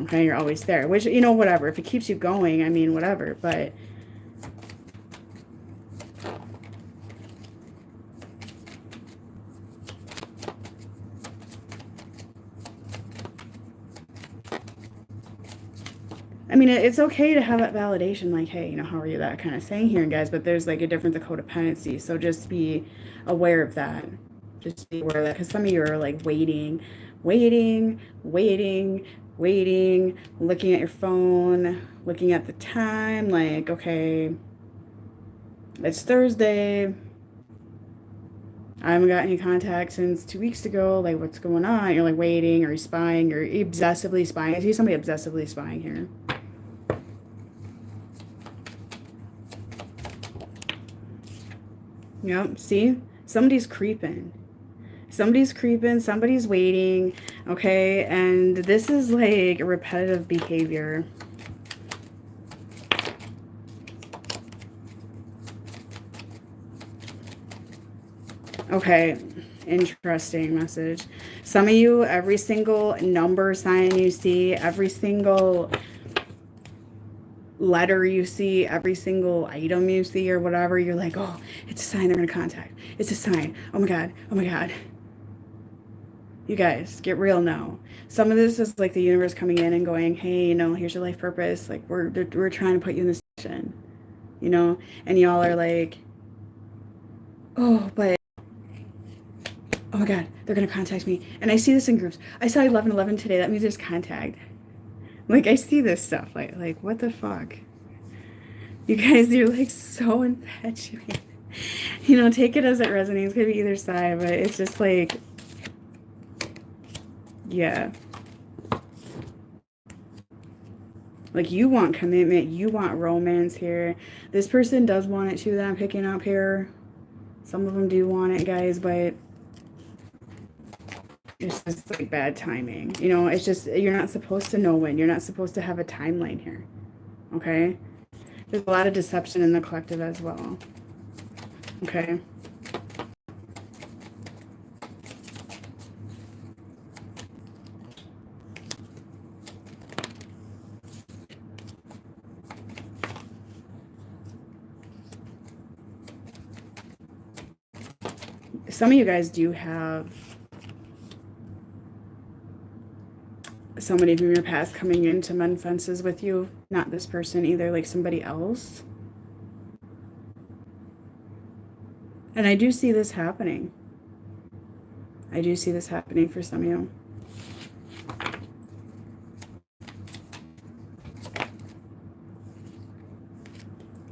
S1: Okay, you're always there, which, you know, whatever. If it keeps you going, I mean, whatever, but I mean, it's okay to have that validation, like, hey, you know, how are you, that kind of thing here, guys, but there's, like, a difference of codependency, so just be aware of that. Just be aware of that, because some of you are, like, waiting, looking at your phone, looking at the time, like, okay, it's Thursday, I haven't got any contact since 2 weeks ago. Like, what's going on? You're like waiting, or spying, or obsessively spying. I see somebody obsessively spying here. Yep, see? Somebody's creeping. Somebody's creeping, somebody's waiting, okay? And this is like a repetitive behavior. Okay, interesting message. Some of you, every single number sign you see, every single letter you see, every single item you see or whatever, you're like, oh, it's a sign they're going to contact. It's a sign. Oh my God. Oh my God. You guys, get real now. Some of this is like the universe coming in and going, hey, you know, here's your life purpose. Like, we're trying to put you in this position, you know? And y'all are like, oh, but oh my God, they're going to contact me. And I see this in groups. I saw 1111 today. That means there's contact. Like, I see this stuff. Like what the fuck? You guys, you're like so infatuated. You know, take it as it resonates. It could be either side, but it's just like, yeah. Like, you want commitment. You want romance here. This person does want it too that I'm picking up here. Some of them do want it, guys, but it's just like bad timing. You know, it's just, you're not supposed to know when. You're not supposed to have a timeline here. Okay? There's a lot of deception in the collective as well. Okay? Some of you guys do have somebody from your past coming in to mend fences with you. Not this person either, like somebody else. And I do see this happening. I do see this happening for some of you.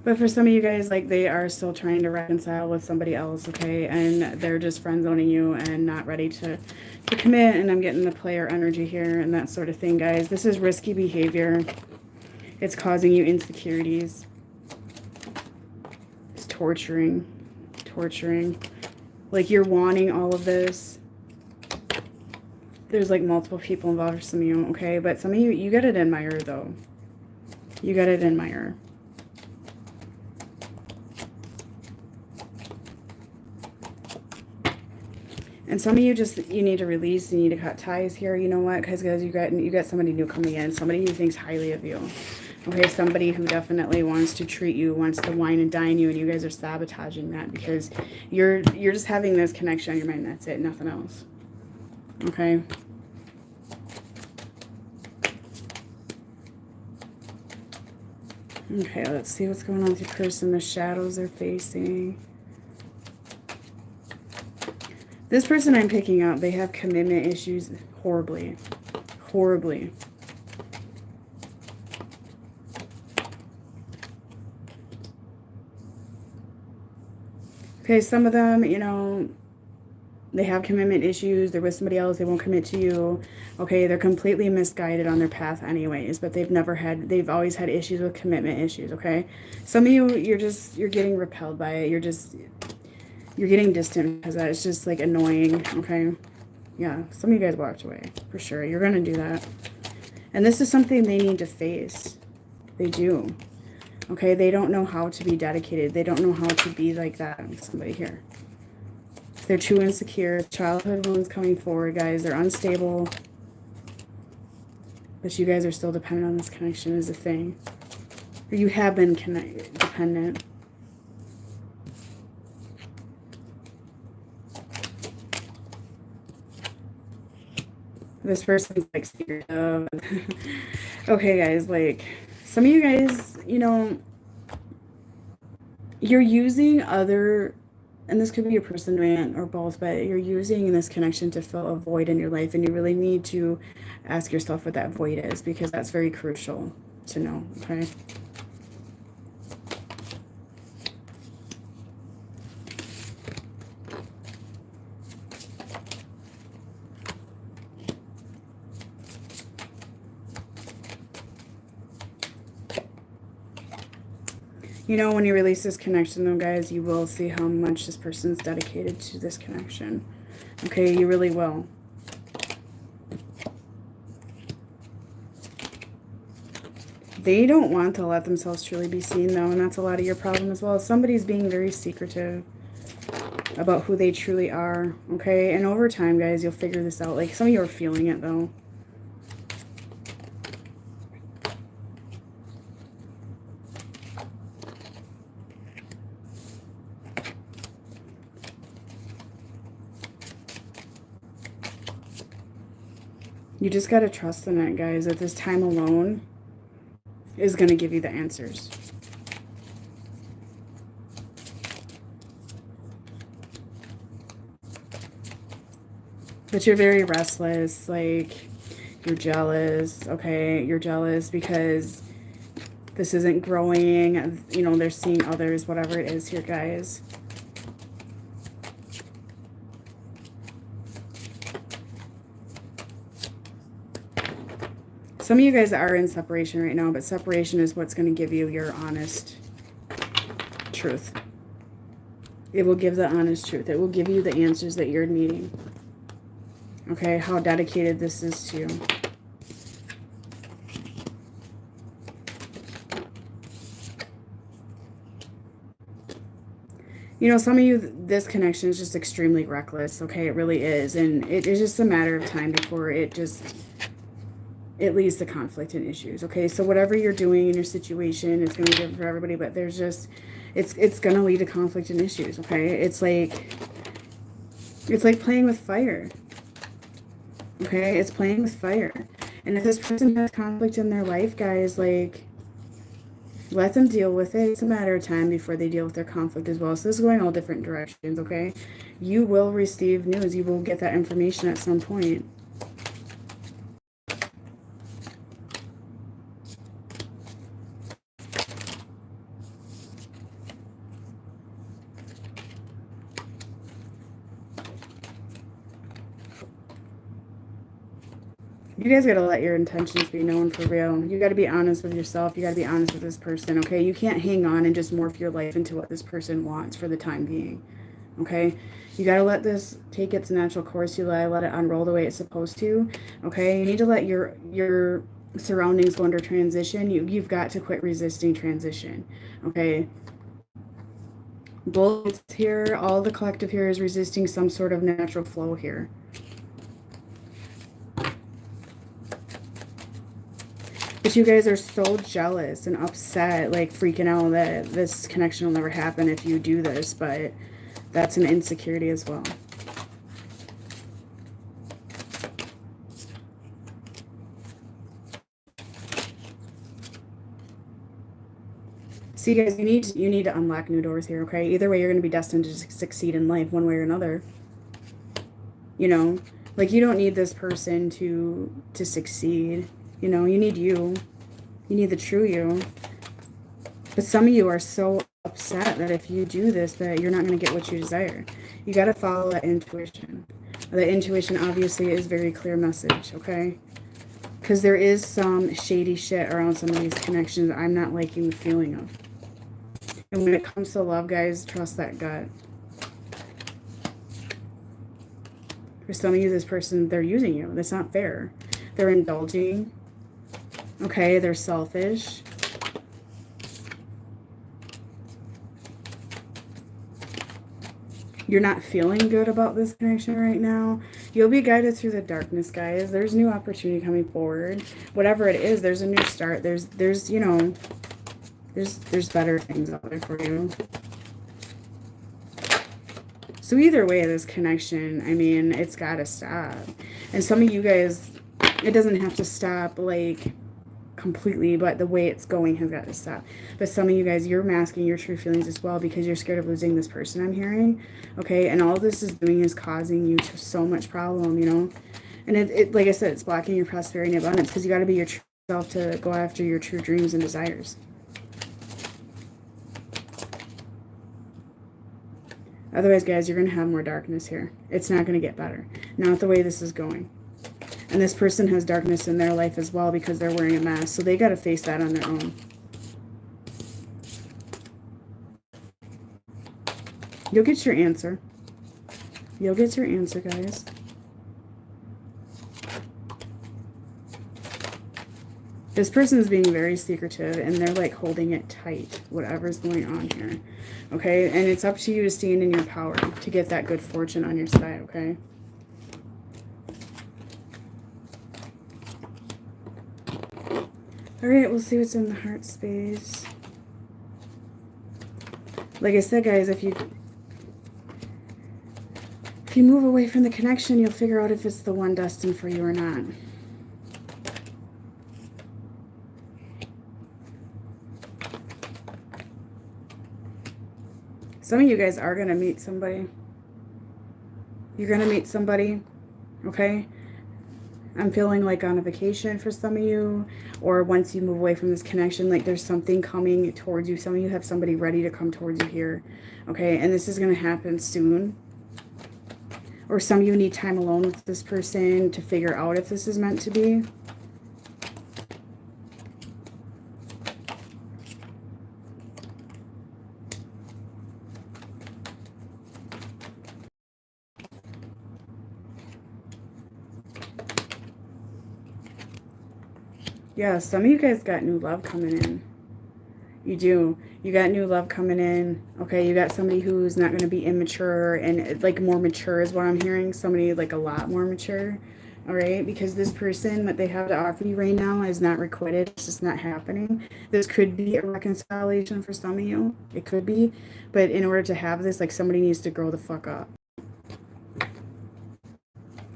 S1: But for some of you guys, like, they are still trying to reconcile with somebody else, okay? And they're just friend-zoning you and not ready to commit. And I'm getting the player energy here and that sort of thing, guys. This is risky behavior. It's causing you insecurities. It's torturing. Torturing. Like, you're wanting all of this. There's, like, multiple people involved for some of you, okay? But some of you, you gotta admire, though. You gotta admire. And some of you just, you need to release, you need to cut ties here. You know what? Because you got somebody new coming in, somebody who thinks highly of you. Okay, somebody who definitely wants to treat you, wants to wine and dine you, and you guys are sabotaging that because you're just having this connection on your mind. That's it, nothing else. Okay. Okay, let's see what's going on with your person, the shadows they're facing. This person I'm picking up, they have commitment issues horribly. Horribly. Okay, some of them, you know, they have commitment issues. They're with somebody else. They won't commit to you. Okay, they're completely misguided on their path anyways, but they've always had issues with commitment issues, okay? Some of you, you're getting repelled by it. You're getting distant because that is just like annoying, okay? Yeah, some of you guys walked away for sure. You're going to do that. And this is something they need to face. They do. Okay, they don't know how to be dedicated. They don't know how to be like that with somebody here. They're too insecure. Childhood wounds coming forward, guys. They're unstable. But you guys are still dependent on this connection is a thing. Or you have been dependent. This person's like scared of. Okay, guys, like, some of you guys, you know, you're using other, and this could be a person doing or both, but you're using this connection to fill a void in your life, and you really need to ask yourself what that void is, because that's very crucial to know, okay? You know, when you release this connection, though, guys, you will see how much this person's dedicated to this connection. Okay, you really will. They don't want to let themselves truly be seen, though, and that's a lot of your problem as well. Somebody's being very secretive about who they truly are, okay? And over time, guys, you'll figure this out. Like, some of you are feeling it, though. You just got to trust in it, guys, that this time alone is going to give you the answers. But you're very restless, like, you're jealous, okay? You're jealous because this isn't growing, you know, they're seeing others, whatever it is here, guys. Some of you guys are in separation right now, but separation is what's going to give you your honest truth. It will give the honest truth. It will give you the answers that you're needing. Okay, how dedicated this is to you. You know, some of you, this connection is just extremely reckless. Okay, it really is. And it is just a matter of time before it leads to conflict and issues. Okay, so whatever you're doing in your situation, it's going to be different for everybody, but there's just, it's going to lead to conflict and issues. Okay, it's like playing with fire. Okay, it's playing with fire. And if this person has conflict in their life, guys, like, let them deal with it. It's a matter of time before they deal with their conflict as well. So this is going all different directions, okay? You will receive news. You will get that information at some point. You guys got to let your intentions be known for real. You got to be honest with yourself. You got to be honest with this person, okay? You can't hang on and just morph your life into what this person wants for the time being, okay? You got to let this take its natural course. You let it unroll the way it's supposed to, okay? You need to let your surroundings go under transition. You've got to quit resisting transition, okay? Both here, all the collective here is resisting some sort of natural flow here. But you guys are so jealous and upset, like freaking out that this connection will never happen if you do this, but that's an insecurity as well. See, guys, you need to unlock new doors here, okay? Either way, you're going to be destined to succeed in life one way or another. You know, like, you don't need this person to succeed. You know, you need you. You need the true you. But some of you are so upset that if you do this, that you're not going to get what you desire. You got to follow that intuition. The intuition obviously is very clear message, okay? Because there is some shady shit around some of these connections I'm not liking the feeling of. And when it comes to love, guys, trust that gut. For some of you, this person, they're using you. That's not fair. They're indulging. Okay, they're selfish. You're not feeling good about this connection right now. You'll be guided through the darkness, guys. There's new opportunity coming forward. Whatever it is, there's a new start. There's you know, there's better things out there for you. So either way, this connection, I mean, it's got to stop. And some of you guys, it doesn't have to stop, like, completely, but the way it's going has got to stop. But some of you guys, you're masking your true feelings as well because you're scared of losing this person, I'm hearing. Okay, and all this is doing is causing you so much problem, you know. And it like I said, it's blocking your prosperity and abundance because you got to be your true self to go after your true dreams and desires. Otherwise, guys, you're going to have more darkness here. It's not going to get better. Not the way this is going. And this person has darkness in their life as well because they're wearing a mask. So they got to face that on their own. You'll get your answer. You'll get your answer, guys. This person's being very secretive, and they're like holding it tight, whatever's going on here. Okay, and it's up to you to stand in your power to get that good fortune on your side, okay? All right, we'll see what's in the heart space. Like I said, guys, if you move away from the connection, you'll figure out if it's the one destined for you or not. Some of you guys are going to meet somebody. You're going to meet somebody, okay? I'm feeling like on a vacation for some of you, or once you move away from this connection, like there's something coming towards you. Some of you have somebody ready to come towards you here, okay? And this is going to happen soon. Or some of you need time alone with this person to figure out if this is meant to be. Yeah, some of you guys got new love coming in. You do. You got new love coming in. Okay, you got somebody who's not going to be immature and like more mature is what I'm hearing. Somebody like a lot more mature. All right, because this person, what they have to offer you right now is not requited. It's just not happening. This could be a reconciliation for some of you. It could be. But in order to have this, like somebody needs to grow the fuck up.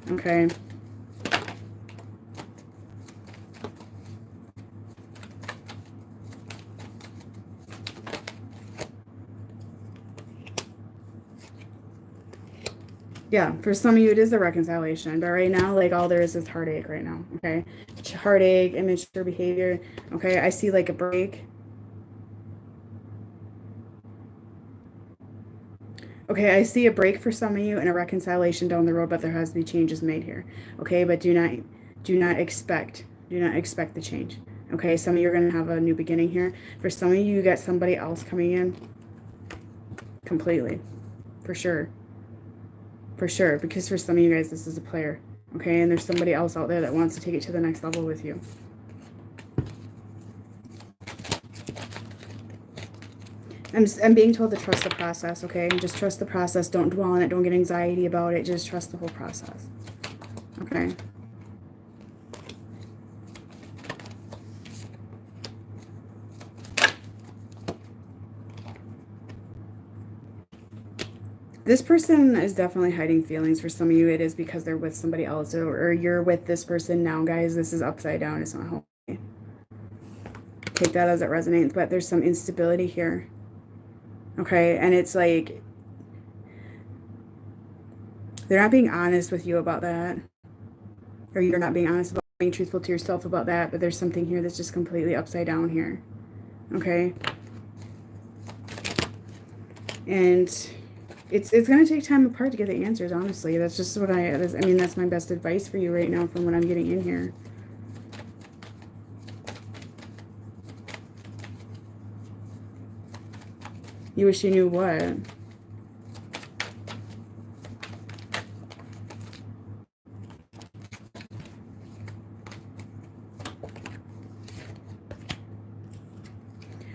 S1: Okay. Yeah, for some of you, it is a reconciliation. But right now, like, all there is heartache right now, okay? Heartache, immature behavior, okay? I see, like, a break. Okay, I see a break for some of you and a reconciliation down the road, but there has to be changes made here, okay? But do not expect the change, okay? Some of you are going to have a new beginning here. For some of you, you got somebody else coming in completely, for sure. For sure, because for some of you guys, this is a player, okay? And there's somebody else out there that wants to take it to the next level with you. I'm being told to trust the process, okay? Just trust the process. Don't dwell on it. Don't get anxiety about it. Just trust the whole process, okay? This person is definitely hiding feelings. For some of you, it is because they're with somebody else, or you're with this person now, guys. This is upside down. It's not healthy. Take that as it resonates, but there's some instability here. Okay, and it's like they're not being honest with you about that, or you're not being honest about being truthful to yourself about that, but there's something here that's just completely upside down here. Okay, and it's going to take time apart to get the answers, honestly. That's just what I mean, that's my best advice for you right now from what I'm getting in here. You wish you knew what?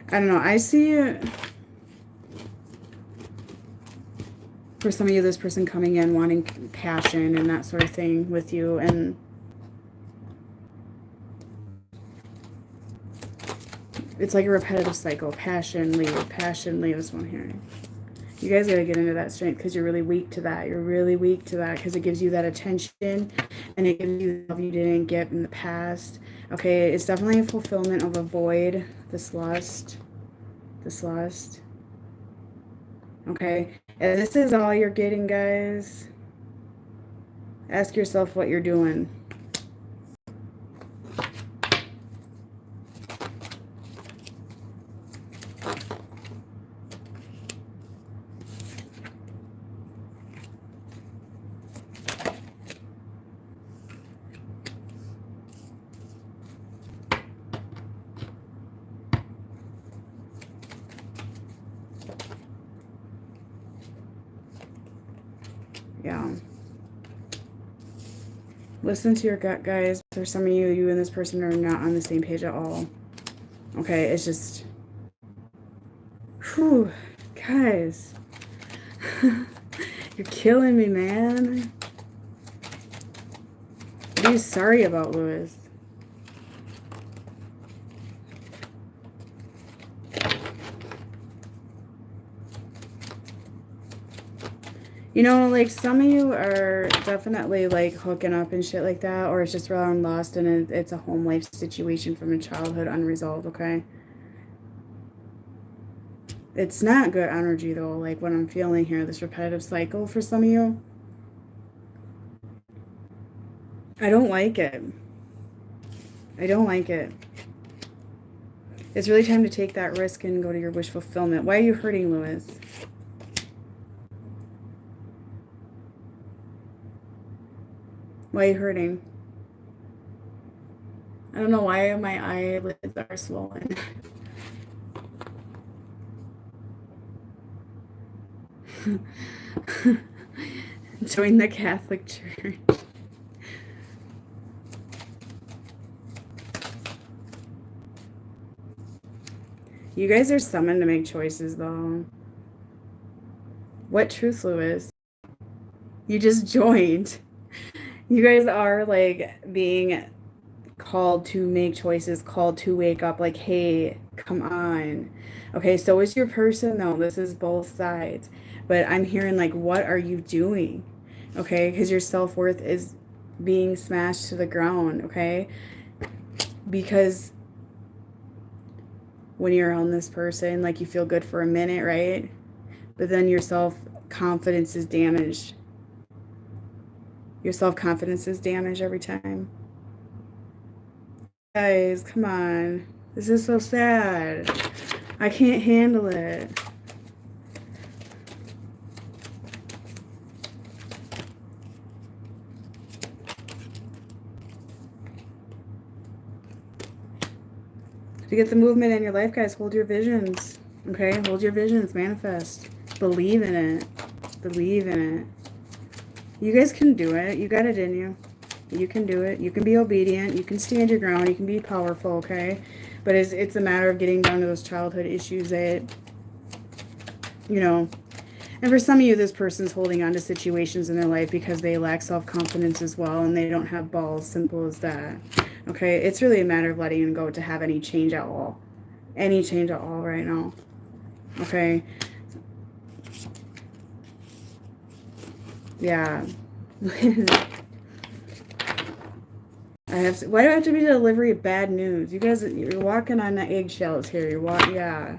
S1: I don't know. I see for some of you, this person coming in wanting passion and that sort of thing with you, and it's like a repetitive cycle. Passion leaves one here. You guys got to get into that strength because you're really weak to that. You're really weak to that because it gives you that attention and it gives you love you didn't get in the past. Okay, it's definitely a fulfillment of a void. This lust. Okay, and this is all you're getting, guys. Ask yourself what you're doing. Yeah. Listen to your gut, guys. For some of you, you and this person are not on the same page at all. Okay, it's just... Whew, guys. You're killing me, man. What are you sorry about, Lewis? You know, like, some of you are definitely, like, hooking up and shit like that, or it's just around lost and it's a home life situation from a childhood unresolved, okay? It's not good energy, though, like, what I'm feeling here, this repetitive cycle for some of you. I don't like it. I don't like it. It's really time to take that risk and go to your wish fulfillment. Why are you hurting, Lewis? Why are you hurting? I don't know why my eyelids are swollen. Join the Catholic Church. You guys are summoned to make choices, though. What truth, Lewis? You just joined. You guys are, like, being called to make choices, called to wake up, like, hey, come on. Okay, so is your person, though. This is both sides. But I'm hearing, like, what are you doing? Okay, because your self-worth is being smashed to the ground, okay? Because when you're around this person, like, you feel good for a minute, right? But then your self-confidence is damaged. Your self-confidence is damaged every time. Guys, come on. This is so sad. I can't handle it. To get the movement in your life, guys, hold your visions. Okay? Hold your visions. Manifest. Believe in it. Believe in it. You guys can do it. You got it in you. You can do it. You can be obedient. You can stand your ground. You can be powerful, okay? But it's a matter of getting down to those childhood issues that, you know. And for some of you, this person's holding on to situations in their life because they lack self-confidence as well, and they don't have balls. Simple as that. Okay? It's really a matter of letting it go to have any change at all. Any change at all right now. Okay? Yeah. Why do I have to be the delivery of bad news? You guys, you're walking on the eggshells here. Yeah.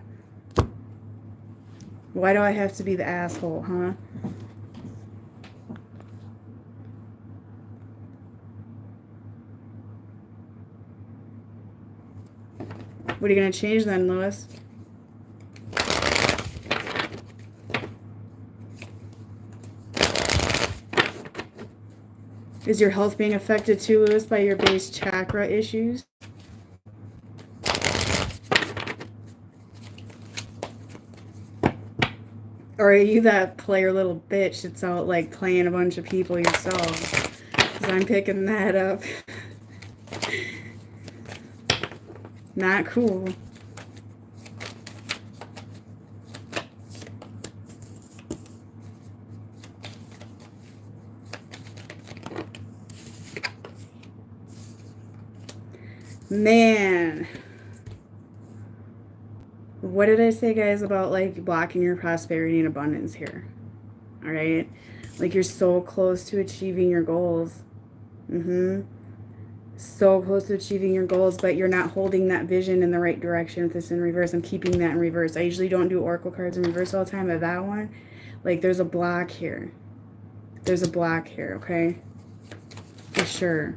S1: Why do I have to be the asshole, huh? What are you going to change then, Lewis? Is your health being affected too, Lewis, by your base chakra issues? Or are you that player little bitch that's out, like, playing a bunch of people yourself? Because I'm picking that up. Not cool. Man. What did I say, guys, about, like, blocking your prosperity and abundance here? All right? Like, you're so close to achieving your goals. So close to achieving your goals, but you're not holding that vision in the right direction with this in reverse. I'm keeping that in reverse. I usually don't do oracle cards in reverse all the time, but that one, like, there's a block here. There's a block here, okay? For sure.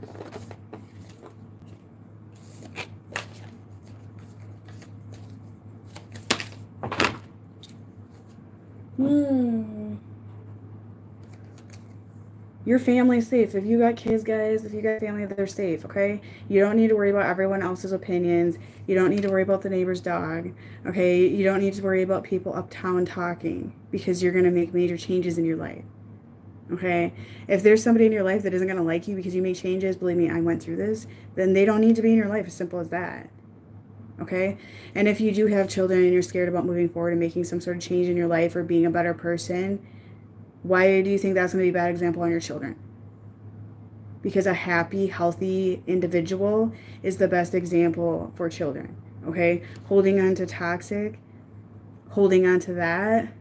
S1: Your family's safe. If you got kids, guys, if you got family, they're safe, okay? You don't need to worry about everyone else's opinions. You don't need to worry about the neighbor's dog, okay? You don't need to worry about people uptown talking because you're going to make major changes in your life, Okay? If there's somebody in your life that isn't going to like you because you make changes, believe me, I went through this, then they don't need to be in your life. As simple as that. Okay? And if you do have children and you're scared about moving forward and making some sort of change in your life or being a better person, why do you think that's going to be a bad example on your children? Because a happy, healthy individual is the best example for children. Okay? Holding on to toxic, holding on to that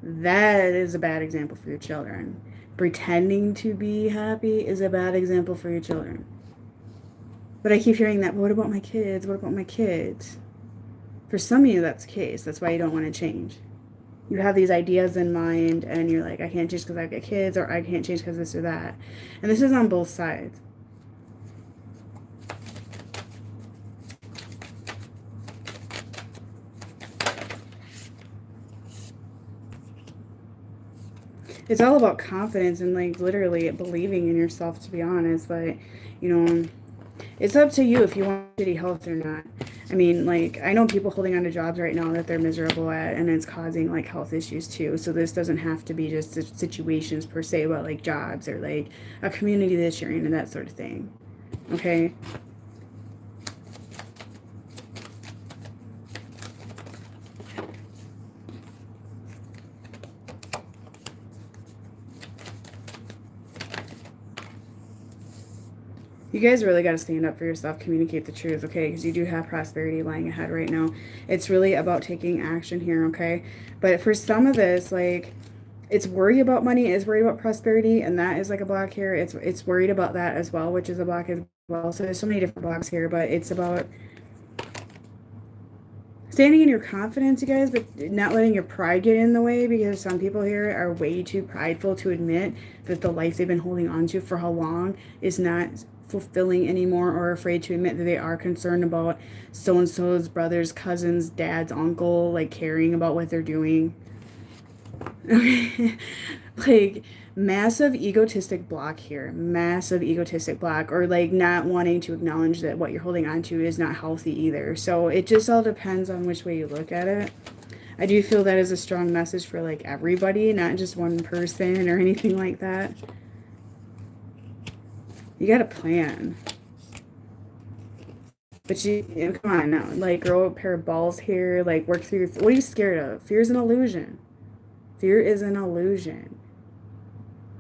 S1: is a bad example for your children. Pretending to be happy is a bad example for your children. But I keep hearing that, what about my kids? What about my kids? For some of you, that's the case. That's why you don't want to change. You have these ideas in mind and you're like, I can't change because I've got kids, or I can't change because this or that. And this is on both sides. It's all about confidence and like literally believing in yourself, to be honest. But, you know, it's up to you if you want shitty health or not. I mean, like, I know people holding on to jobs right now that they're miserable at, and it's causing, like, health issues, too. So this doesn't have to be just situations per se, but, like, jobs or, like, a community that you're in and that sort of thing. Okay? You guys really got to stand up for yourself, communicate the truth, okay? Because you do have prosperity lying ahead right now. It's really about taking action here, okay? But for some of this, like, it's worry about money, it's worried about prosperity, and that is like a block here. It's worried about that as well, which is a block as well. So there's so many different blocks here, but it's about standing in your confidence, you guys, but not letting your pride get in the way, because some people here are way too prideful to admit that the life they've been holding on to for how long is not fulfilling anymore, or afraid to admit that they are concerned about so-and-so's brothers, cousins, dad's, uncle, like caring about what they're doing. Like, massive egotistic block here. Massive egotistic block. Or, like, not wanting to acknowledge that what you're holding on to is not healthy either. So it just all depends on which way you look at it. I do feel that is a strong message for, like, everybody, not just one person or anything like that. You got a plan. But you come on now. Like, grow a pair of balls here. Like, work through your... What are you scared of? Fear is an illusion. Fear is an illusion.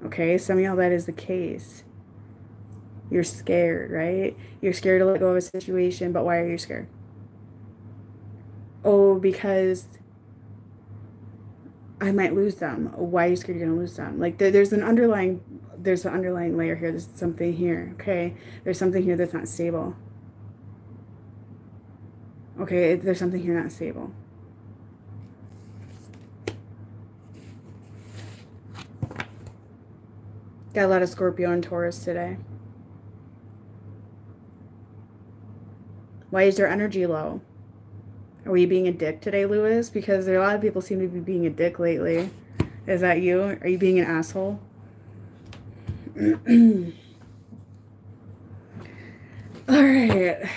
S1: Okay? Some of y'all, that is the case. You're scared, right? You're scared to let go of a situation, but why are you scared? Oh, because I might lose them. Why are you scared you're going to lose them? Like, there's an underlying layer here. There's something here, okay? There's something here that's not stable. Okay, there's something here not stable. Got a lot of Scorpio and Taurus today. Why is your energy low? Are you being a dick today, Lewis? Because there are a lot of people seem to be being a dick lately. Is that you? Are you being an asshole? All right.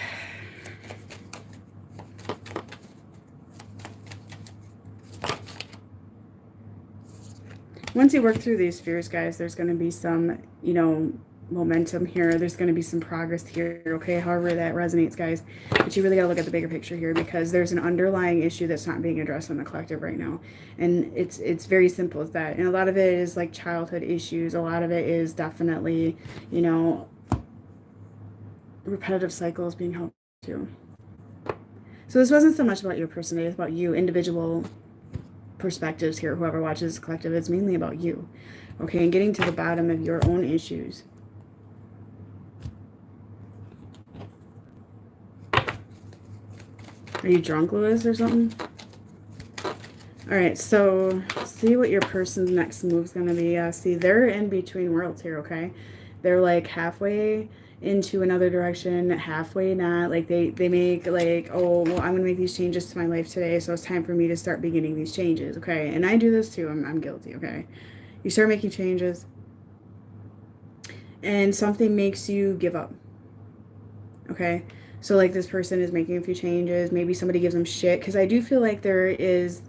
S1: Once you work through these fears, guys, there's going to be some, you know, momentum here. There's going to be some progress here, okay? However that resonates, guys. But you really got to look at the bigger picture here, because there's an underlying issue that's not being addressed in the collective right now. And it's very simple as that. And a lot of it is like childhood issues. A lot of it is definitely, you know, repetitive cycles being helped to. So this wasn't so much about your personality, it's about you, individual perspectives here. Whoever watches this collective, it's mainly about you, okay? And getting to the bottom of your own issues. Are you drunk, Lewis, or something? All right, so see what your person's next move's gonna be. See, they're in between worlds here, okay? They're like halfway into another direction, halfway not. Like they make like, oh, well, I'm gonna make these changes to my life today, so it's time for me to start beginning these changes, okay? And I do this too. I'm guilty, okay? You start making changes, and something makes you give up, okay? So like this person is making a few changes. Maybe somebody gives them shit, because I do feel like there is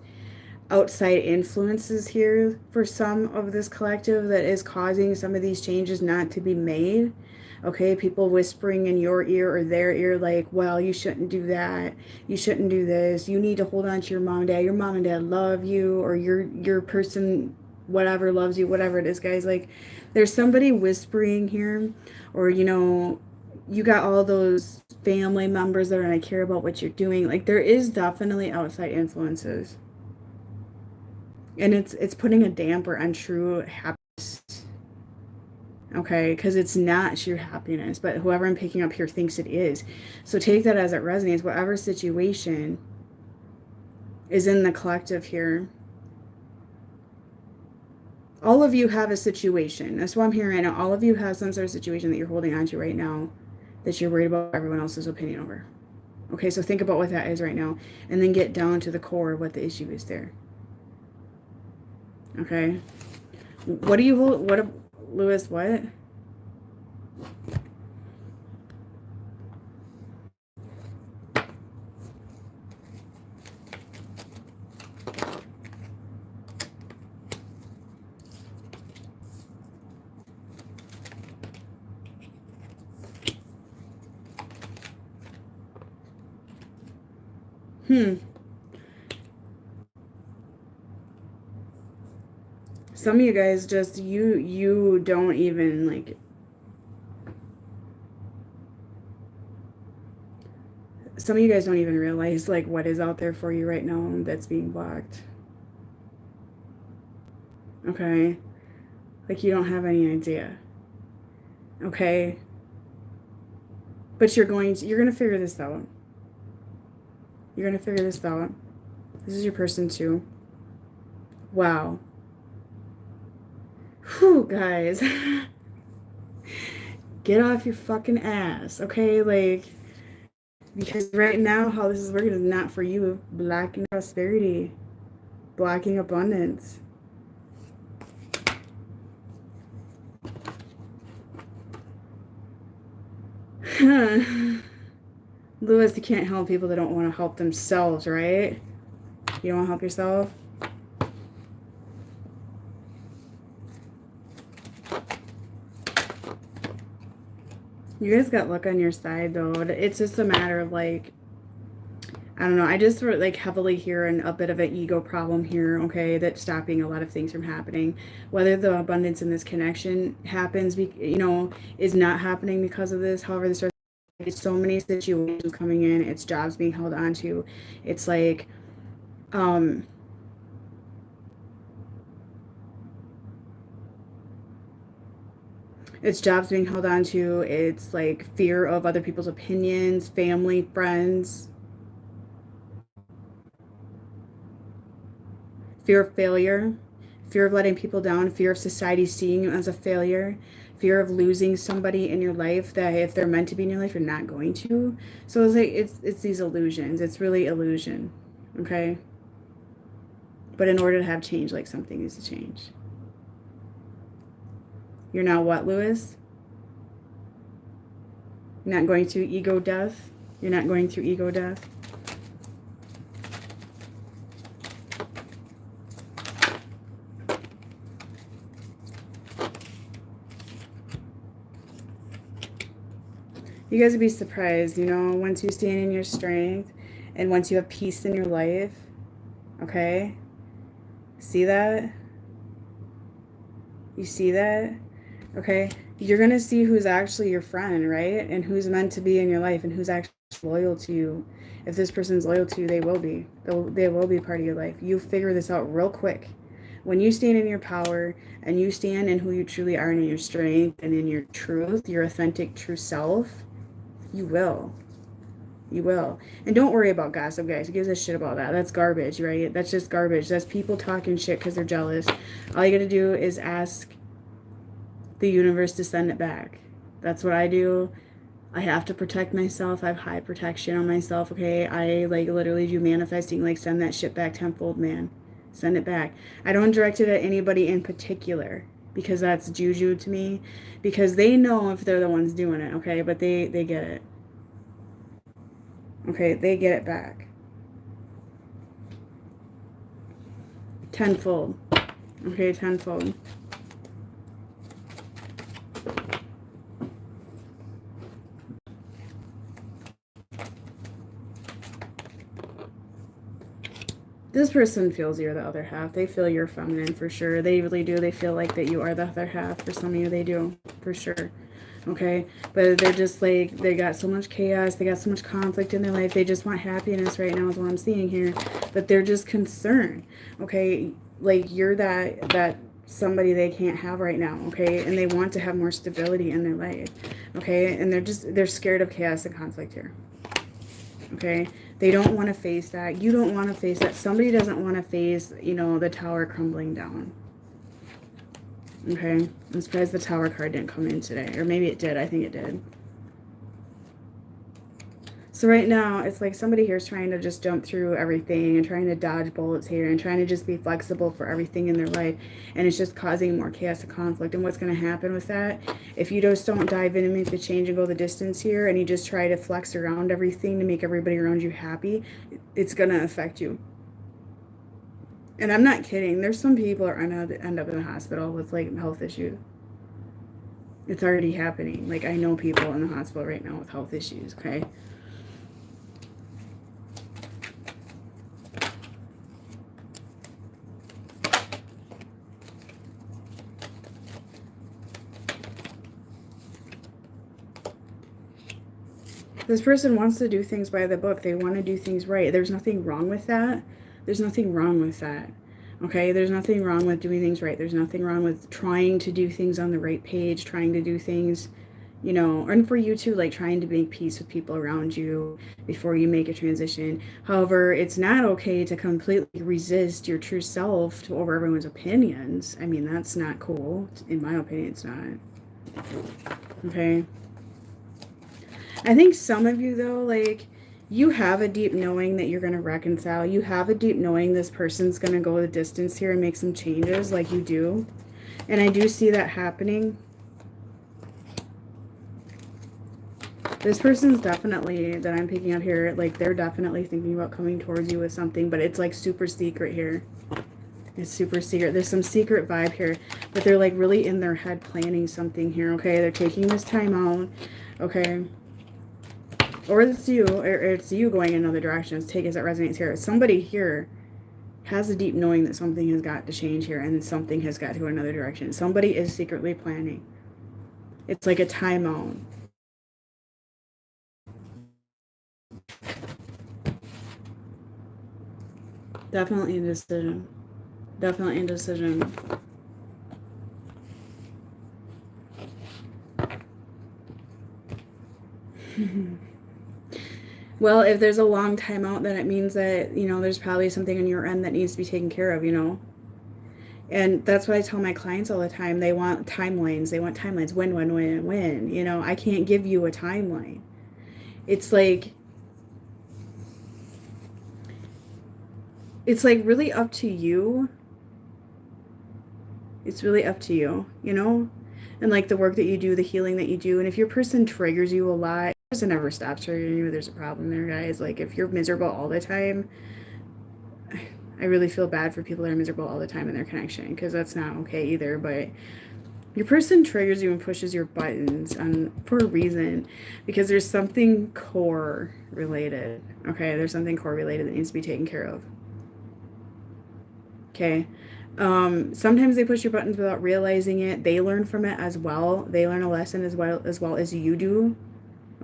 S1: outside influences here for some of this collective that is causing some of these changes not to be made. Okay, people whispering in your ear or their ear like, well, you shouldn't do that. You shouldn't do this. You need to hold on to your mom and dad. Your mom and dad love you, or your person whatever loves you, whatever it is, guys. Like, there's somebody whispering here, or you got all those family members that are gonna care about what you're doing. Like, there is definitely outside influences. And it's putting a damper on true happiness. Okay, because it's not sheer happiness, but whoever I'm picking up here thinks it is. So take that as it resonates. Whatever situation is in the collective here, all of you have a situation. That's why I'm here right now. All of you have some sort of situation that you're holding on to right now that you're worried about everyone else's opinion over. Okay, so think about what that is right now, and then get down to the core of what the issue is there. Okay, what do you hold? What, Lewis? What? Some of you guys just you don't even like. Some of you guys don't even realize like what is out there for you right now that's being blocked. Okay, like you don't have any idea. Okay, but you're gonna figure this out. You're gonna figure this out. This is your person too. Wow. Whew, guys. Get off your fucking ass, okay? Like, because right now, how this is working is not for you. Blocking prosperity, blocking abundance. Lewis, you can't help people that don't want to help themselves, right? You don't want to help yourself? You guys got luck on your side, though. It's just a matter of, like, I don't know. I just sort of, like, heavily hear a bit of an ego problem here, okay, that's stopping a lot of things from happening. Whether the abundance in this connection happens, is not happening because of this. However, there's so many situations coming in. It's jobs being held onto. It's like, it's jobs being held on to. It's like fear of other people's opinions, family, friends, fear of failure, fear of letting people down, fear of society seeing you as a failure, fear of losing somebody in your life that if they're meant to be in your life, you're not going to. So it's like it's these illusions. It's really illusion, okay? But in order to have change, like something needs to change. You're now what, Lewis? You're not going through ego death? You're not going through ego death? You guys would be surprised, once you stand in your strength and once you have peace in your life, okay? See that? You see that? Okay? You're going to see who's actually your friend, right? And who's meant to be in your life and who's actually loyal to you. If this person's loyal to you, they will be. They will be part of your life. You figure this out real quick. When you stand in your power and you stand in who you truly are and in your strength and in your truth, your authentic true self, you will. You will. And don't worry about gossip, guys. Who gives a shit about that? That's garbage, right? That's just garbage. That's people talking shit because they're jealous. All you got to do is ask the universe to send it back. That's what I do. I have to protect myself. I have high protection on myself, okay? I, like, literally do manifesting. Like, send that shit back tenfold, man. Send it back. I don't direct it at anybody in particular because that's juju to me. Because they know if they're the ones doing it, okay? But they get it. Okay, they get it back. Tenfold. Okay, tenfold. This person feels you're the other half. They feel you're feminine for sure. They really do. They feel like that you are the other half. For some of you, they do. For sure. Okay? But they're just like, they got so much chaos. They got so much conflict in their life. They just want happiness right now is what I'm seeing here. But they're just concerned. Okay? Like, you're that somebody they can't have right now. Okay? And they want to have more stability in their life. Okay? And they're scared of chaos and conflict here. Okay? They don't want to face that. You don't want to face that. Somebody doesn't want to face, you know, the tower crumbling down. Okay? I'm surprised the tower card didn't come in today. Or maybe it did. I think it did. So right now, it's like somebody here is trying to just jump through everything and trying to dodge bullets here and trying to just be flexible for everything in their life. And it's just causing more chaos and conflict. And what's going to happen with that, if you just don't dive in and make the change and go the distance here and you just try to flex around everything to make everybody around you happy, it's going to affect you. And I'm not kidding. There's some people that are going to end up in the hospital with like health issues. It's already happening. Like, I know people in the hospital right now with health issues, okay? This person wants to do things by the book. They want to do things right. There's nothing wrong with that. There's nothing wrong with that. Okay? There's nothing wrong with doing things right. There's nothing wrong with trying to do things on the right page, trying to do things, you know, and for you too, like trying to make peace with people around you before you make a transition. However, it's not okay to completely resist your true self to over everyone's opinions. I mean, that's not cool. In my opinion, it's not. Okay? I think some of you, though, like, you have a deep knowing that you're going to reconcile. You have a deep knowing this person's going to go the distance here and make some changes, like you do. And I do see that happening. This person's definitely, that I'm picking up here, like, they're definitely thinking about coming towards you with something, but it's, like, super secret here. It's super secret. There's some secret vibe here, but they're, like, really in their head planning something here, okay? They're taking this time out, okay? Or it's you, or it's you going in another direction. Let's take as it resonates here. Somebody here has a deep knowing that something has got to change here and something has got to go another direction. Somebody is secretly planning. It's like a timeout. Definitely a decision. Definitely a decision. Well, if there's a long time out, then it means that, you know, there's probably something on your end that needs to be taken care of, you know. And that's what I tell my clients all the time. They want timelines. They want timelines. When. You know, I can't give you a timeline. It's like really up to you. It's really up to you, you know? And like the work that you do, the healing that you do. And if your person triggers you a lot, person never stops triggering you, there's a problem there, guys. Like, if you're miserable all the time, I really feel bad for people that are miserable all the time in their connection, because that's not okay either. But your person triggers you and pushes your buttons for a reason, because there's something core related. Okay, there's something core related that needs to be taken care of. Okay. Sometimes they push your buttons without realizing it. They learn from it as well. They learn a lesson as well as you do.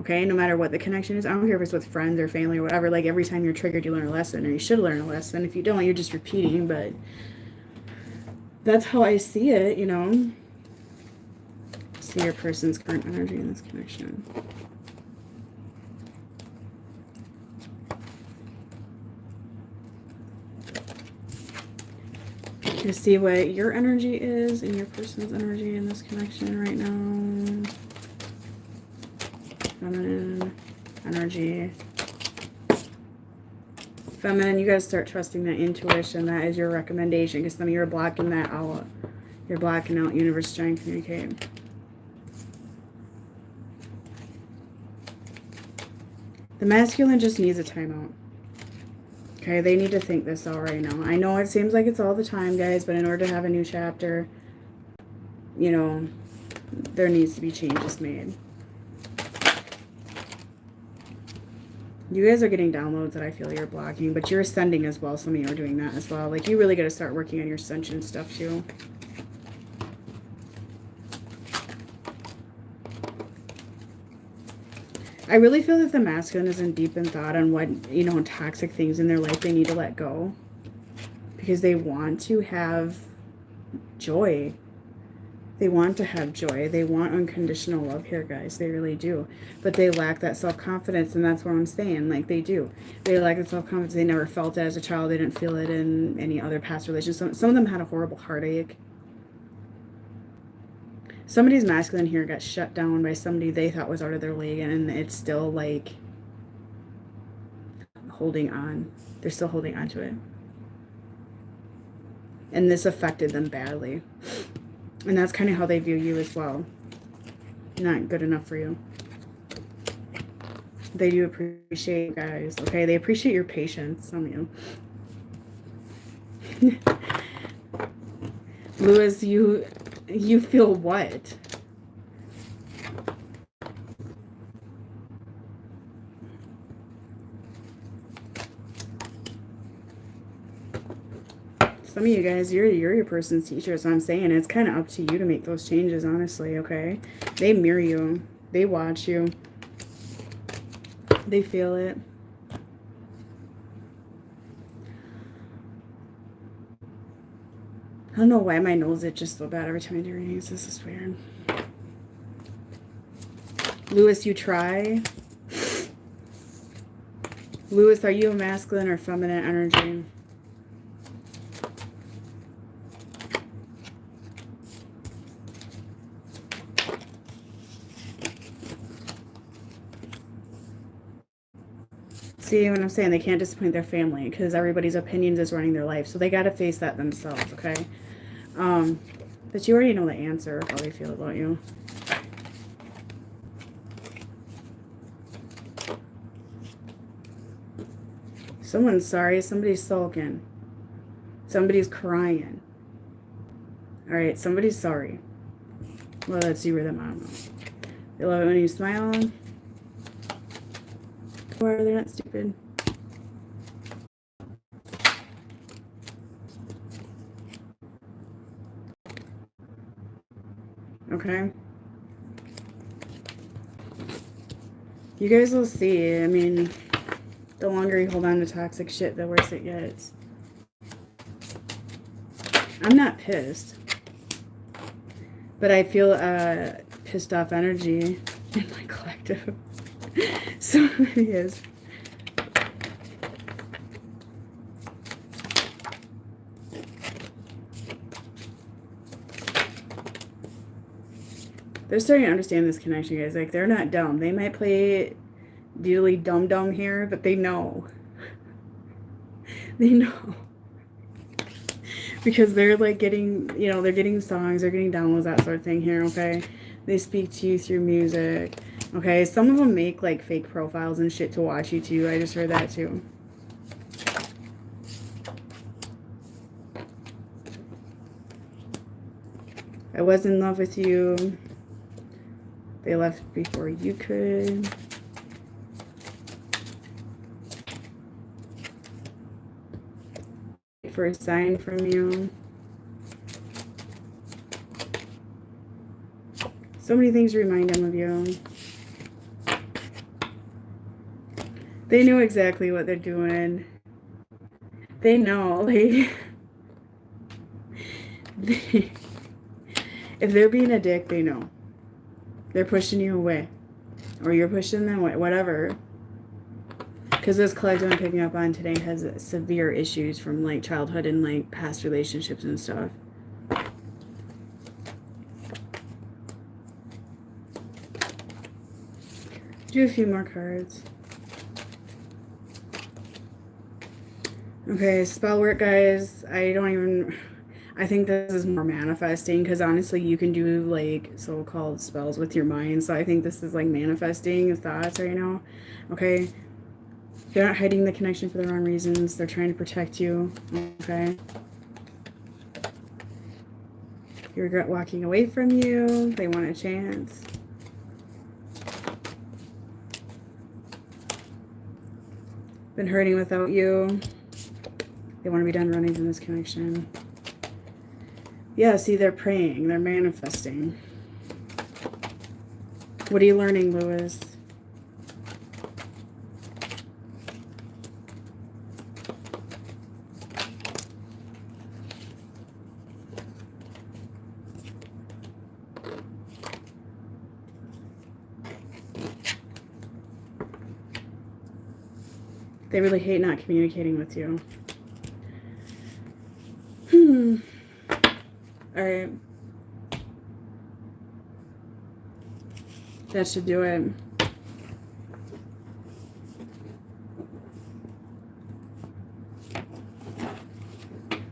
S1: Okay, no matter what the connection is. I don't care if it's with friends or family or whatever. Like, every time you're triggered, you learn a lesson, or you should learn a lesson. If you don't, you're just repeating. But that's how I see it, you know. See your person's current energy in this connection. To see what your energy is and your person's energy in this connection right now. Feminine energy. Feminine, you guys start trusting that intuition. That is your recommendation, because some of you are blocking that out. You're blocking out universe trying to communicate. The masculine just needs a timeout. Okay, they need to think this out right now. I know it seems like it's all the time, guys, but in order to have a new chapter, you know, there needs to be changes made. You guys are getting downloads that I feel you're blocking, but you're ascending as well. Some of you are doing that as well. Like, you really got to start working on your ascension stuff, too. I really feel that the masculine isn't deep in thought on what, you know, toxic things in their life they need to let go. Because they want to have joy. They want to have joy. They want unconditional love here, guys. They really do. But they lack that self-confidence, and that's what I'm saying. Like, they do. They lack that self-confidence. They never felt it as a child. They didn't feel it in any other past relations. Some of them had a horrible heartache. Somebody's masculine here got shut down by somebody they thought was out of their league, and it's still, like, holding on. They're still holding on to it. And this affected them badly. And that's kind of how they view you as well. Not good enough for you. They do appreciate you guys, okay? They appreciate your patience, some of you. Lewis, you feel what? Some of you guys, you're your person's teacher, so I'm saying it's kind of up to you to make those changes, honestly, okay? They mirror you. They watch you. They feel it. I don't know why my nose itches so bad every time I do readings. This is weird. Lewis, you try. Lewis, are you a masculine or feminine energy? See what I'm saying? They can't disappoint their family because everybody's opinions is running their life. So they got to face that themselves, okay? But you already know the answer, how they feel about you. Someone's sorry. Somebody's sulking. Somebody's crying. All right, somebody's sorry. Well, let's see where them, I don't know. They love it when you smile. Or they're not stupid. Okay. You guys will see. I mean, the longer you hold on to toxic shit, the worse it gets. I'm not pissed. But I feel pissed off energy in my collective. So it is. They're starting to understand this connection, guys. Like, they're not dumb. They might play really dumb here, but they know. They know. Because they're, like, getting, you know, they're getting songs, they're getting downloads, that sort of thing here, okay? They speak to you through music. Okay, some of them make, like, fake profiles and shit to watch you, too. I just heard that, too. I was in love with you. They left before you could. For a sign from you. So many things remind them of you. They know exactly what they're doing. They know, like, if they're being a dick, they know. They're pushing you away. Or you're pushing them away, whatever. Because this collective I'm picking up on today has severe issues from, like, childhood and, like, past relationships and stuff. Do a few more cards. Okay, spell work, guys. I think this is more manifesting because honestly you can do, like, so-called spells with your mind. So I think this is, like, manifesting thoughts right now. Okay. They're not hiding the connection for the wrong reasons. They're trying to protect you. Okay. You regret walking away from you. They want a chance. Been hurting without you. They want to be done running from this connection. Yeah, see, they're praying. They're manifesting. What are you learning, Lewis? They really hate not communicating with you. All right. That should do it.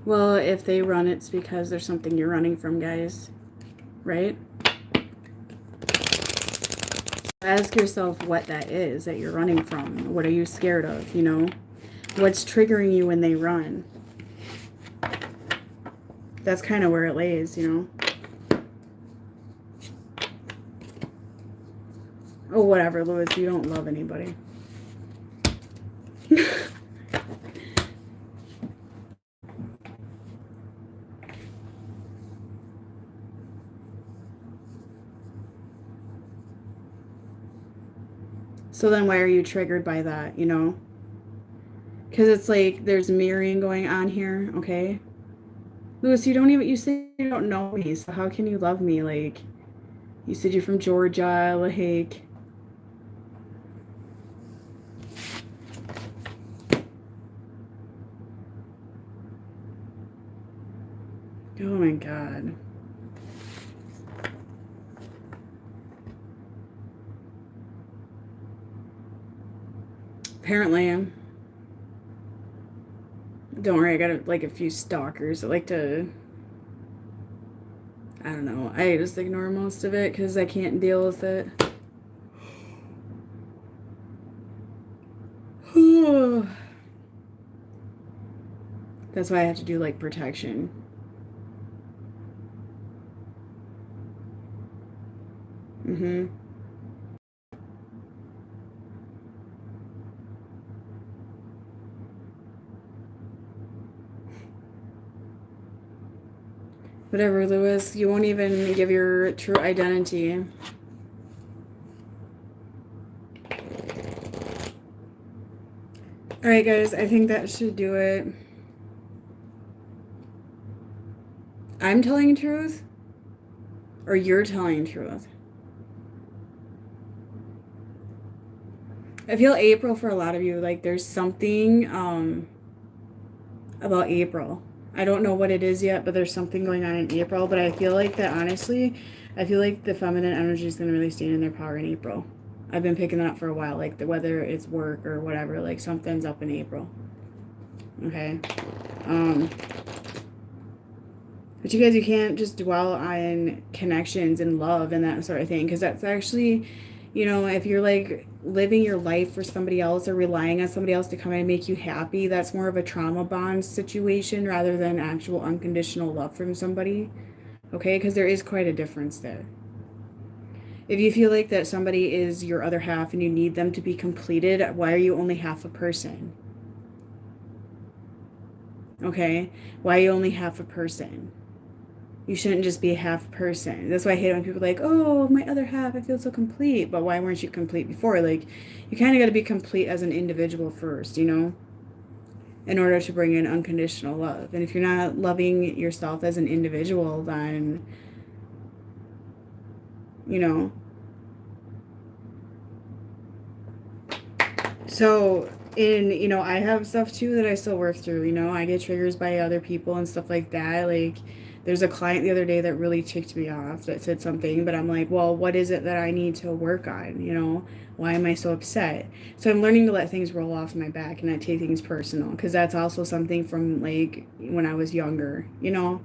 S1: Well, if they run, it's because there's something you're running from, guys. Right? Ask yourself what that is that you're running from. What are you scared of, you know? What's triggering you when they run? That's kind of where it lays, you know? Oh, whatever, Lewis. You don't love anybody. So then why are you triggered by that, you know? Because it's like there's mirroring going on here, okay? Lewis, you say you don't know me, so how can you love me? Like, you said you're from Georgia, like... Oh my God. Apparently, don't worry, I got like a few stalkers that like to, I don't know, I just ignore most of it because I can't deal with it. That's why I have to do like protection. Whatever, Lewis. You won't even give your true identity. Alright, guys. I think that should do it. I'm telling the truth? Or you're telling the truth? I feel April for a lot of you. Like, there's something about April. I don't know what it is yet, but there's something going on in April. But I feel like that, honestly, I feel like the feminine energy is going to really stand in their power in April. I've been picking that up for a while, like whether it's work or whatever, like something's up in April. Okay. But you guys, you can't just dwell on connections and love and that sort of thing, because that's actually, you know, if you're like living your life for somebody else or relying on somebody else to come in and make you happy, that's more of a trauma bond situation rather than actual unconditional love from somebody. Okay, because there is quite a difference there. If you feel like that somebody is your other half and you need them to be completed, why are you only half a person? Okay, why are you only half a person? You shouldn't just be a half person. That's why I hate it when people are like, oh, my other half, I feel so complete. But why weren't you complete before? Like, you kind of got to be complete as an individual first, you know, in order to bring in unconditional love. And if you're not loving yourself as an individual, then, you know. So, you know, I have stuff too that I still work through, you know. I get triggers by other people and stuff like that. Like, there's a client the other day that really ticked me off that said something, but I'm like, well, what is it that I need to work on, you know? Why am I so upset? So I'm learning to let things roll off my back and not take things personal, because that's also something from, like, when I was younger, you know?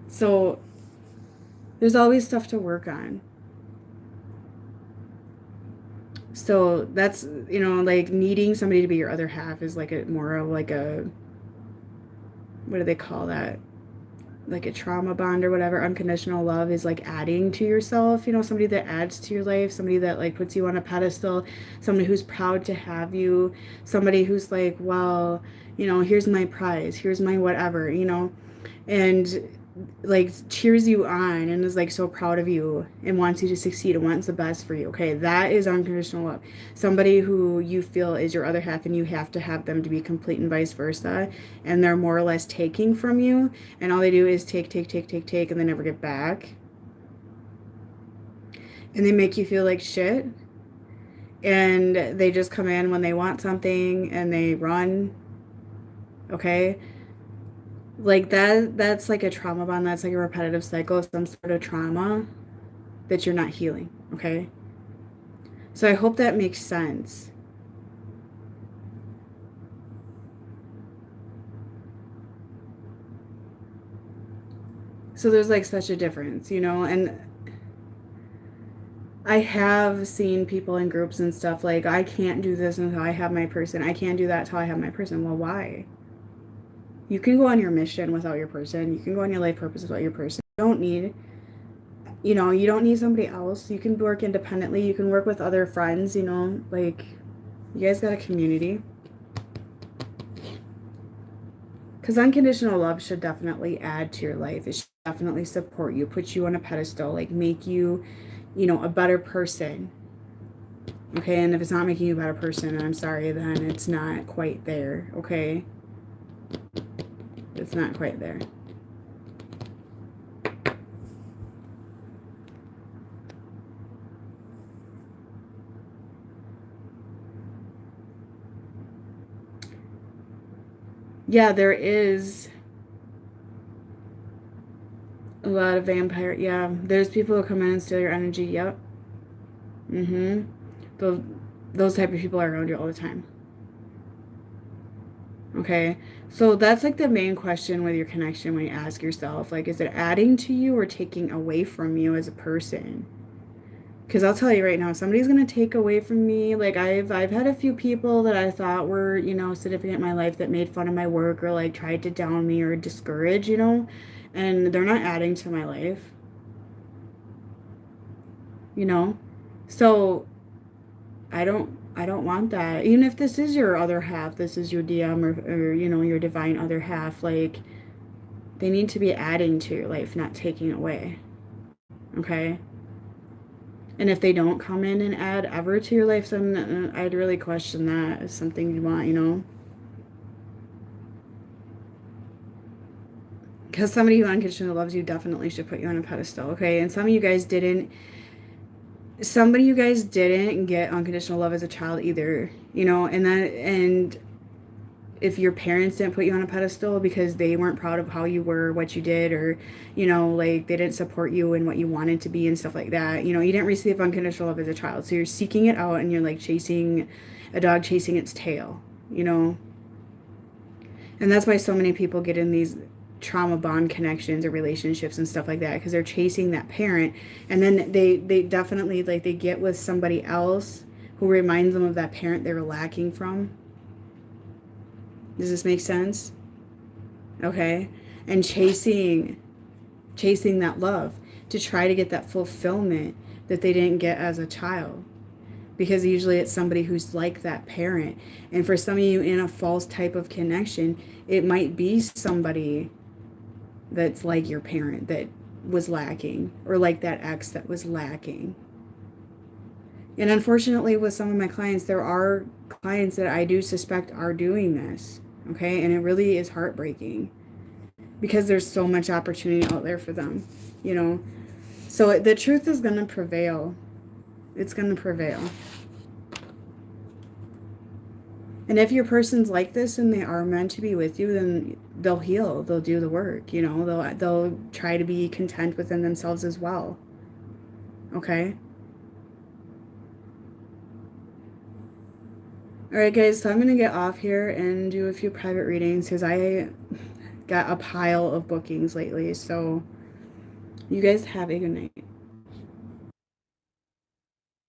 S1: So there's always stuff to work on. So that's, like needing somebody to be your other half is like a more of like a, what do they call that? Like a trauma bond or whatever. Unconditional love is like adding to yourself, somebody that adds to your life, somebody that like puts you on a pedestal, somebody who's proud to have you, somebody who's like, well, here's my prize, here's my whatever, and like cheers you on and is like so proud of you and wants you to succeed and wants the best for you. Okay, that is unconditional love. Somebody who you feel is your other half and you have to have them to be complete and vice versa, and they're more or less taking from you, and all they do is take, take, take, take, take, and they never get back. And they make you feel like shit. And they just come in when they want something and they run. Okay, like that's like a trauma bond. That's like a repetitive cycle of some sort of trauma that you're not healing. Okay, so I hope that makes sense. So there's like such a difference, and I have seen people in groups and stuff like, I can't do this until I have my person, I can't do that until I have my person. Well, why? You can go on your mission without your person, you can go on your life purpose without your person. You don't need, you don't need somebody else. You can work independently, you can work with other friends, like, you guys got a community. Because unconditional love should definitely add to your life. It should definitely support you, put you on a pedestal, like make you, a better person. Okay, and if it's not making you a better person, I'm sorry, then it's not quite there. Okay, it's not quite there. Yeah, there is a lot of vampire. Yeah, there's people who come in and steal your energy. Yep. Mm-hmm. Those, those type of people are around you all the time. Okay, so that's like the main question with your connection when you ask yourself, like, is it adding to you or taking away from you as a person? Because I'll tell you right now, somebody's gonna take away from me. Like I've had a few people that I thought were, significant in my life that made fun of my work or like tried to down me or discourage, and they're not adding to my life, you know? So I don't want that. Even if this is your other half, this is your DM or your divine other half, like they need to be adding to your life, not taking away. Okay? And if they don't come in and add ever to your life, then I'd really question that as something you want. Because somebody who unconditionally loves you definitely should put you on a pedestal, okay? And some of you guys didn't get unconditional love as a child either, and if your parents didn't put you on a pedestal because they weren't proud of how you were, what you did, or, like they didn't support you in what you wanted to be and stuff like that, you didn't receive unconditional love as a child. So you're seeking it out and you're like chasing a dog chasing its tail, you know? And that's why so many people get in these trauma bond connections or relationships and stuff like that because they're chasing that parent, and then they definitely like they get with somebody else who reminds them of that parent they were lacking from. Does this make sense? Okay. And chasing that love to try to get that fulfillment that they didn't get as a child, because usually it's somebody who's like that parent. And for some of you in a false type of connection, it might be somebody that's like your parent that was lacking, or like that ex that was lacking. And unfortunately, with some of my clients, there are clients that I do suspect are doing this. Okay. And it really is heartbreaking because there's so much opportunity out there for them, you know. So the truth is going to prevail. It's going to prevail. And if your person's like this and they are meant to be with you, then they'll heal. They'll do the work, you know. They'll try to be content within themselves as well. Okay? All right, guys, so I'm going to get off here and do a few private readings because I got a pile of bookings lately. So you guys have a good night.